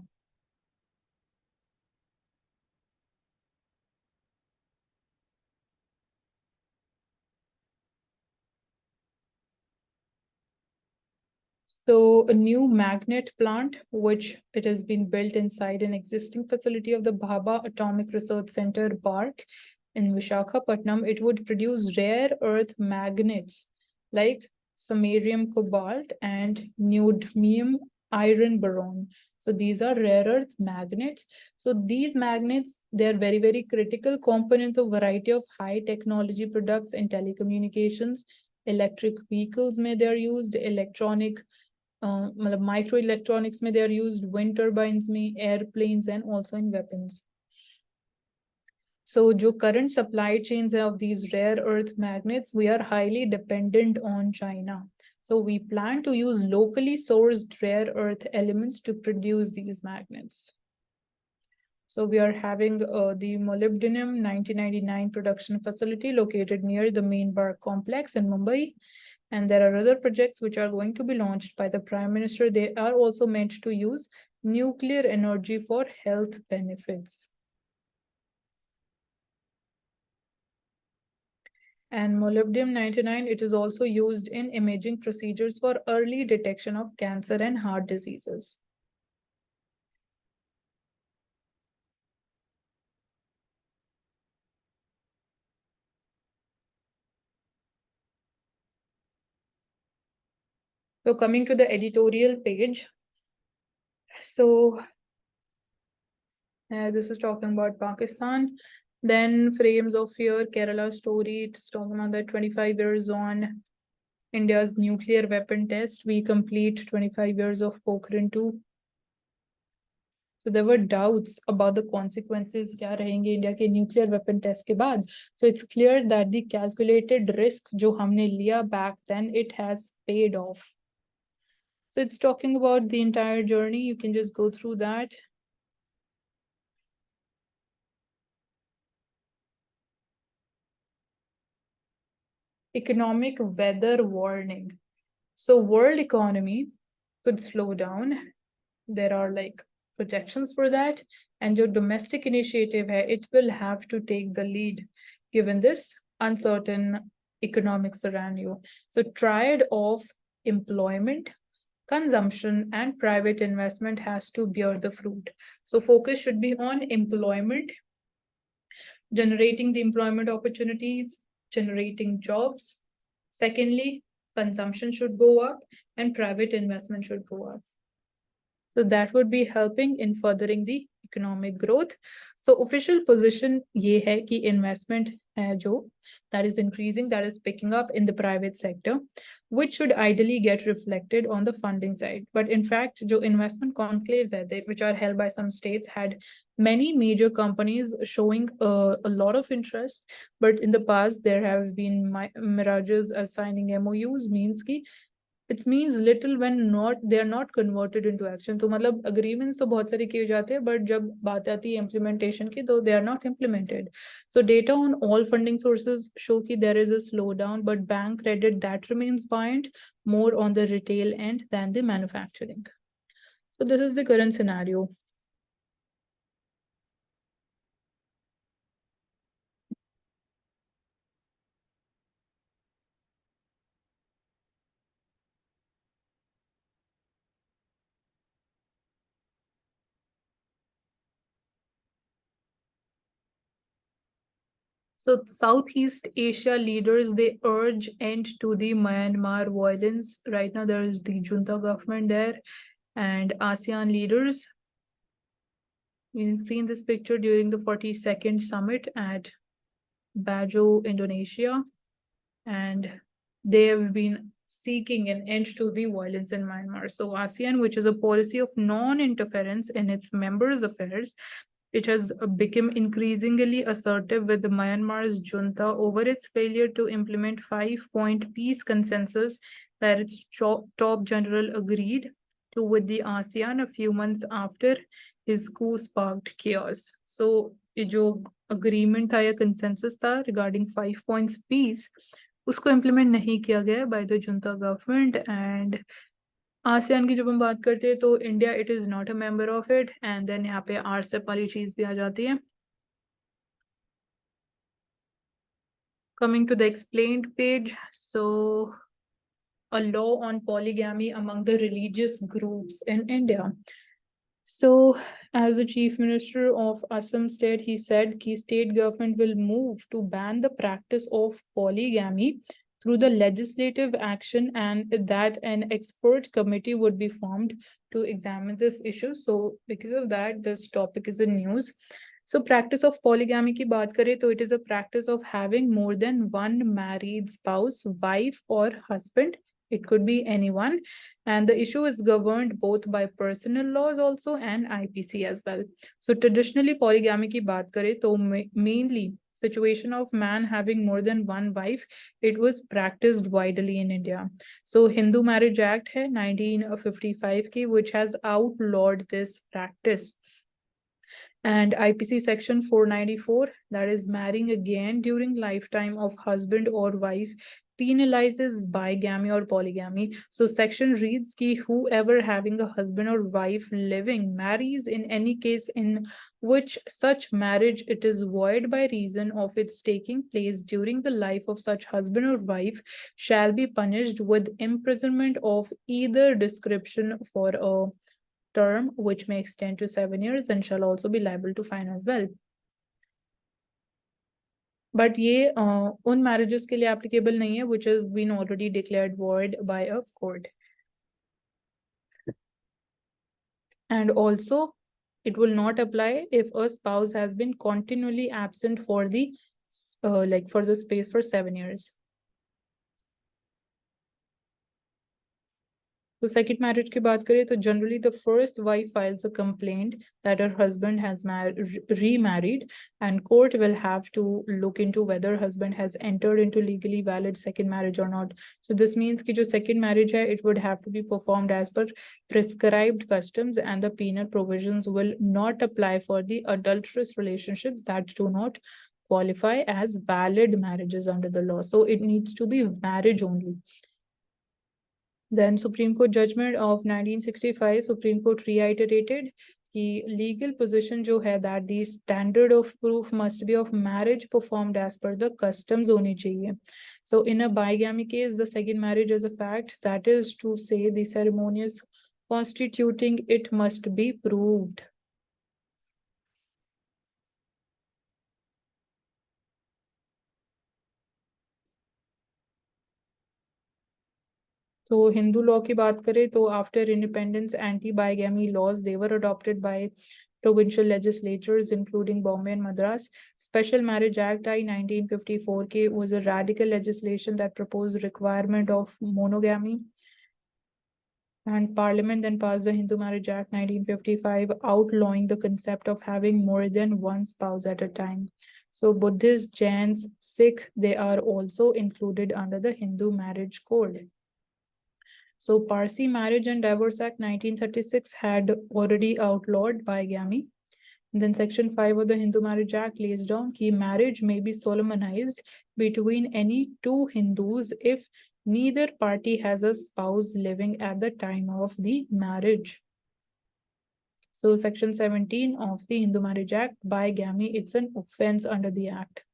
So a new magnet plant, which it has been built inside an existing facility of the Bhabha Atomic Research Center, BARC, in Visakhapatnam, it would produce rare earth magnets like samarium cobalt and neodymium iron boron. So these are rare earth magnets. So these magnets, they are very, very critical components of variety of high technology products in telecommunications, electric vehicles may they are used, electronic मतलब micro electronics में they are used, wind turbines में, airplanes and also in weapons. So जो current supply chains of these rare earth magnets, we are highly dependent on China. So we plan to use locally sourced rare earth elements to produce these magnets. So we are having the molybdenum 1999 production facility located near the main BARC complex in Mumbai. And there are other projects which are going to be launched by the Prime Minister. They are also meant to use nuclear energy for health benefits. And molybdenum 99, it is also used in imaging procedures for early detection of cancer and heart diseases. So coming to the editorial page. So this is talking about Pakistan. Then frames of fear, Kerala story. It's talking about that 25 years on India's nuclear weapon test. We complete 25 years of Pokhran 2. So there were doubts about the consequences क्या रहेंगे India के nuclear weapon test के बाद. So it's clear that the calculated risk जो हमने लिया back then, it has paid off. So it's talking about the entire journey. You can just go through that. Economic weather warning. So world economy could slow down. There are like projections for that. And your domestic initiative, it will have to take the lead given this uncertain economic scenario. So triad of employment, consumption, and private investment has to bear the fruit. So focus should be on employment, generating the employment opportunities, generating jobs. Secondly, consumption should go up and private investment should go up. So that would be helping in furthering the economic growth. So official position ये है कि investment है जो that is increasing, that is picking up in the private sector, which should ideally get reflected on the funding side. But in fact, जो investment conclaves है, which are held by some states, had many major companies showing a lot of interest. But in the past, there have been mirages as signing MOUs means कि it means little when not they are not converted into action. तो मतलब agreements तो बहुत सारे किए जाते हैं, but जब बात आती है implementation की, तो they are not implemented. So data on all funding sources show कि there is a slowdown, but bank credit that remains buoyant more on the retail end than the manufacturing. So this is the current scenario. So Southeast Asia leaders, they urge end to the Myanmar violence. Right now, there is the junta government there. And ASEAN leaders, we've seen this picture during the 42nd summit at Bajo, Indonesia, and they have been seeking an end to the violence in Myanmar. So ASEAN, which is a policy of non-interference in its members' affairs, it has become increasingly assertive with Myanmar's junta over its failure to implement 5-point peace consensus that its top general agreed to with the ASEAN a few months after his coup sparked chaos. So, ये जो agreement था या consensus था regarding 5 points peace, उसको implement नहीं किया गया by the junta government. And ASEAN की जब हम बात करते हैं तो India it is not a member of it, and then यहाँ पे आरसेप वाली चीज भी आ जाती है. Coming to the explained page, so a law on polygamy among the religious groups in India. So, as the Chief Minister of Assam State, he said the state government will move to ban the practice of polygamy through the legislative action, and that an expert committee would be formed to examine this issue. So, because of that, this topic is in news. So, practice of polygamy की बात करें तो it is a practice of having more than one married spouse, wife or husband. It could be anyone, and the issue is governed both by personal laws also and IPC as well. So traditionally polygamy की बात करें तो mainly situation of man having more than one wife, it was practiced widely in India. So Hindu Marriage Act है 1955 की, which has outlawed this practice. And IPC section 494, that is marrying again during lifetime of husband or wife, penalizes bigamy or polygamy. So section reads ki whoever having a husband or wife living marries in any case in which such marriage it is void by reason of its taking place during the life of such husband or wife shall be punished with imprisonment of either description for a term which may extend to 7 years and shall also be liable to fine as well. But ये उन marriages के लिए applicable नहीं है which has been already declared void by a court. And also, it will not apply if a spouse has been continually absent for the for the space for 7 years. So second marriage की बात करें तो generally the first wife files a complaint that her husband has remarried, and court will have to look into whether husband has entered into legally valid second marriage or not. So this means कि जो second marriage है, it would have to be performed as per prescribed customs, and the penal provisions will not apply for the adulterous relationships that do not qualify as valid marriages under the law. So it needs to be marriage only. Then Supreme Court judgment of 1965, Supreme Court reiterated the legal position जो है that the standard of proof must be of marriage performed as per the customs होनी चाहिए. So in a bigamy case, the second marriage is a fact, that is to say the ceremonies constituting it must be proved. So Hindu law की बात करें तो after independence, anti-bigamy laws, they were adopted by provincial legislatures including Bombay and Madras. Special Marriage Act I 1954 के was a radical legislation that proposed requirement of monogamy. And Parliament then passed the Hindu Marriage Act 1955, outlawing the concept of having more than one spouse at a time. So Buddhists, Jains, Sikh, they are also included under the Hindu Marriage Code. So Parsi Marriage and Divorce Act 1936 had already outlawed bigamy. And then Section 5 of the Hindu Marriage Act lays down that marriage may be solemnized between any two Hindus if neither party has a spouse living at the time of the marriage. So Section 17 of the Hindu Marriage Act, bigamy, it's an offense under the act.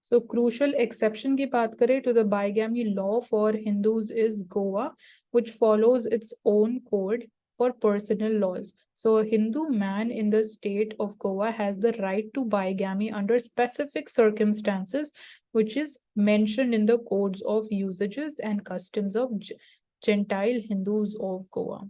So crucial exception की बात करें to the bigamy law for Hindus is Goa, which follows its own code. for personal laws. So a Hindu man in the state of Goa has the right to bigamy under specific circumstances, which is mentioned in the codes of usages and customs of Gentile Hindus of Goa.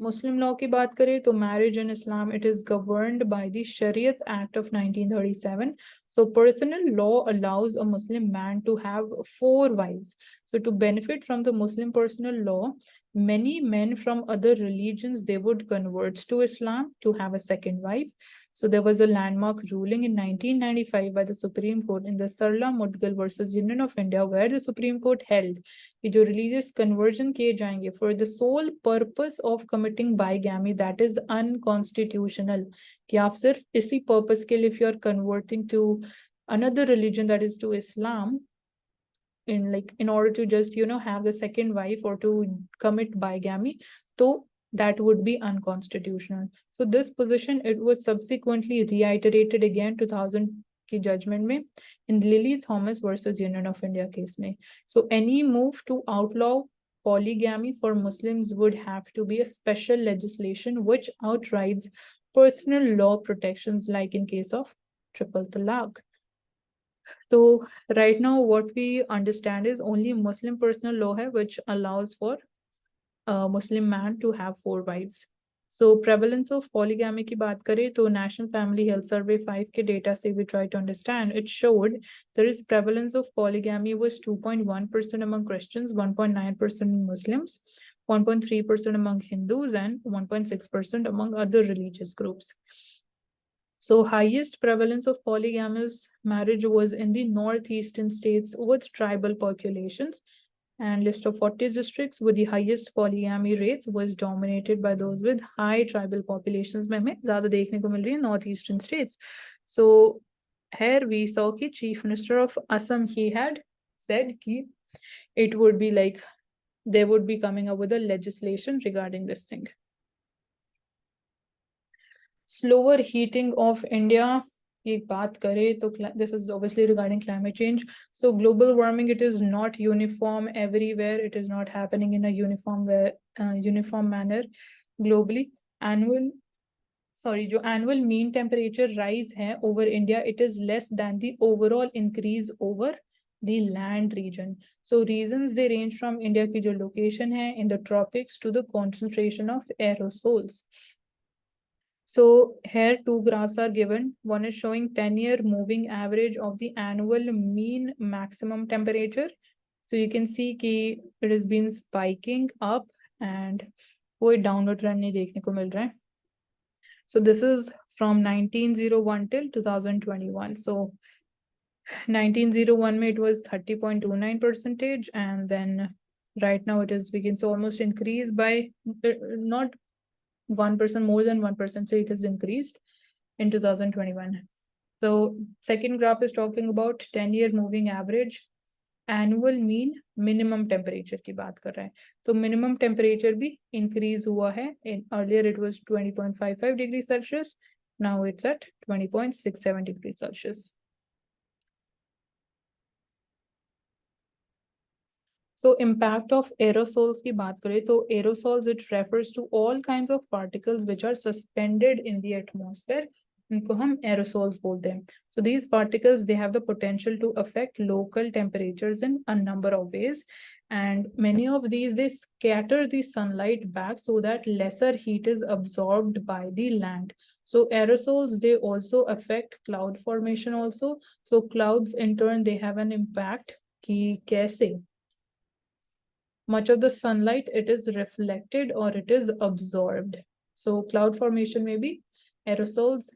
Muslim law की बात करें तो marriage in Islam, it is governed by the Shariat Act of 1937. So personal law allows a Muslim man to have 4 wives. So to benefit from the Muslim personal law, many men from other religions, they would convert to Islam to have a second wife. So there was a landmark ruling in 1995 by the Supreme Court in the Sarla Mudgal versus Union of India, where the Supreme Court held कि जो religious conversion किए जाएंगे for the sole purpose of committing bigamy, that is unconstitutional. कि आप सिर्फ इसी purpose के लिए if you are converting to another religion, that is to Islam, in order to just have the second wife or to commit bigamy, so that would be unconstitutional. So this position, it was subsequently reiterated again 2000 की judgment में in Lily Thomas versus Union of India case में. So any move to outlaw polygamy for Muslims would have to be a special legislation which outrides personal law protections like in case of triple talaq. So right now what we understand is only Muslim personal law hai which allows for a Muslim man to have 4 wives. So prevalence of polygamy की बात करें तो National Family Health Survey 5 के data से we try to understand, it showed there is prevalence of polygamy was 2.1% among Christians, 1.9% in Muslims, 1.3% among Hindus, and 1.6% among other religious groups. So highest prevalence of polygamous marriage was in the northeastern states with tribal populations, and list of 40 districts with the highest polygamy rates was dominated by those with high tribal populations में हमें ज़्यादा देखने को मिल रही है northeastern states. So here we saw कि Chief Minister of Assam, he had said कि it would be like they would be coming up with a legislation regarding this thing. Slower heating of India की बात करें तो this is obviously regarding climate change. So global warming, it is not uniform everywhere. It is not happening in a uniform manner globally. जो annual mean temperature rise है over India, it is less than the overall increase over the land region. So reasons they range from India की जो location है in the tropics to the concentration of aerosols. So here 2 graphs are given. One is showing 10-year moving average of the annual mean maximum temperature. So you can see कि it has been spiking up and कोई downward trend नहीं देखने को मिल रहा है. So this is from 1901 till 2021. So 1901 में it was 30.29%, and then right now it is, we can say, almost increased by not 1%, more than 1%, so it has increased in 2021. So second graph is talking about 10-year moving average annual mean minimum temperature की बात कर रहा है. तो minimum temperature भी increase हुआ है. Earlier it was 20.55 degrees Celsius, now it's at 20.67 degrees Celsius. So impact of aerosols की बात करें तो aerosols, it refers to all kinds of particles which are suspended in the atmosphere. इनको हम aerosols बोलते हैं. So these particles, they have the potential to affect local temperatures in a number of ways, and many of these, they scatter the sunlight back so that lesser heat is absorbed by the land. So aerosols, they also affect cloud formation also. So clouds in turn, they have an impact कि कैसे much of the sunlight it is reflected or it is absorbed. So cloud formation may be aerosols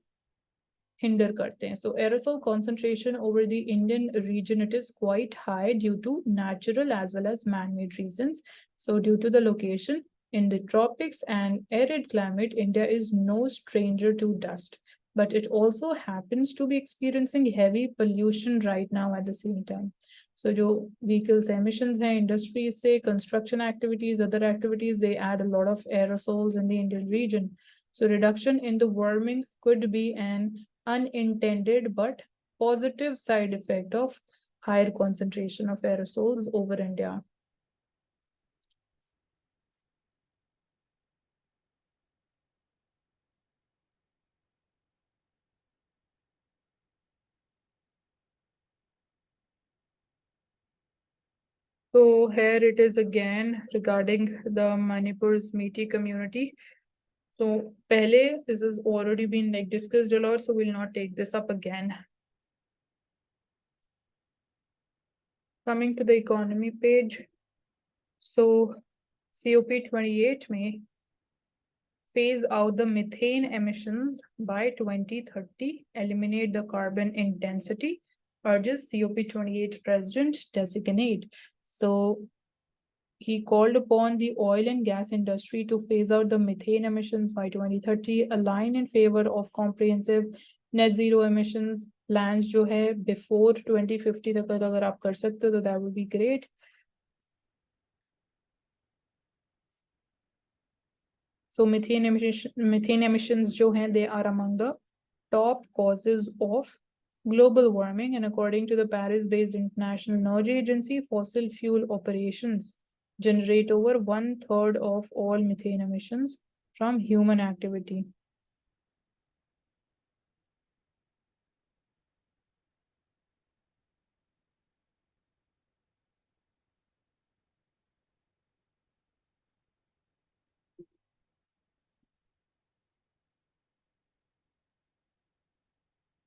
hinder karte hain. So aerosol concentration over the Indian region, it is quite high due to natural as well as man-made reasons. So due to the location in the tropics and arid climate, India is no stranger to dust, but it also happens to be experiencing heavy pollution right now at the same time. So जो vehicles emissions हैं, industries से, construction activities, other activities, they add a lot of aerosols in the Indian region. So reduction in the warming could be an unintended but positive side effect of higher concentration of aerosols over India. So here it is again regarding the Manipur's Metis community. So pehle, this has already been like discussed a lot, so we'll not take this up again. Coming to the economy page. So COP28 may phase out the methane emissions by 2030, eliminate the carbon intensity, urges COP28 president designate. So he called upon the oil and gas industry to phase out the methane emissions by 2030, align in favor of comprehensive net zero emissions plans जो है before 2050 तक अगर आप कर सकते हो तो that would be great. So methane emissions जो हैं they are among the top causes of global warming, and according to the Paris-based International Energy Agency, fossil fuel operations generate over 1/3 of all methane emissions from human activity.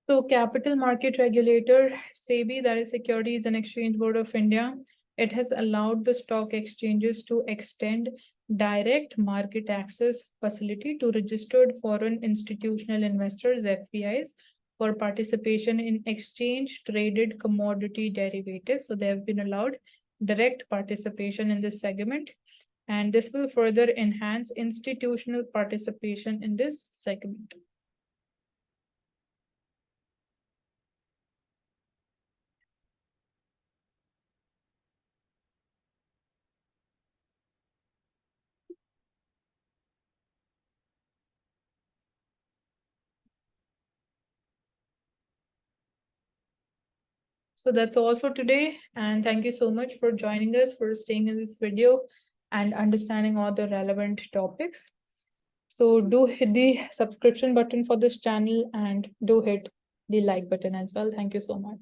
So capital market regulator, SEBI, that is Securities and Exchange Board of India, it has allowed the stock exchanges to extend direct market access facility to registered foreign institutional investors, FPIs, for participation in exchange traded commodity derivatives. So they have been allowed direct participation in this segment, and this will further enhance institutional participation in this segment. So that's all for today. And thank you so much for joining us, for staying in this video and understanding all the relevant topics. So do hit the subscription button for this channel and do hit the like button as well. Thank you so much.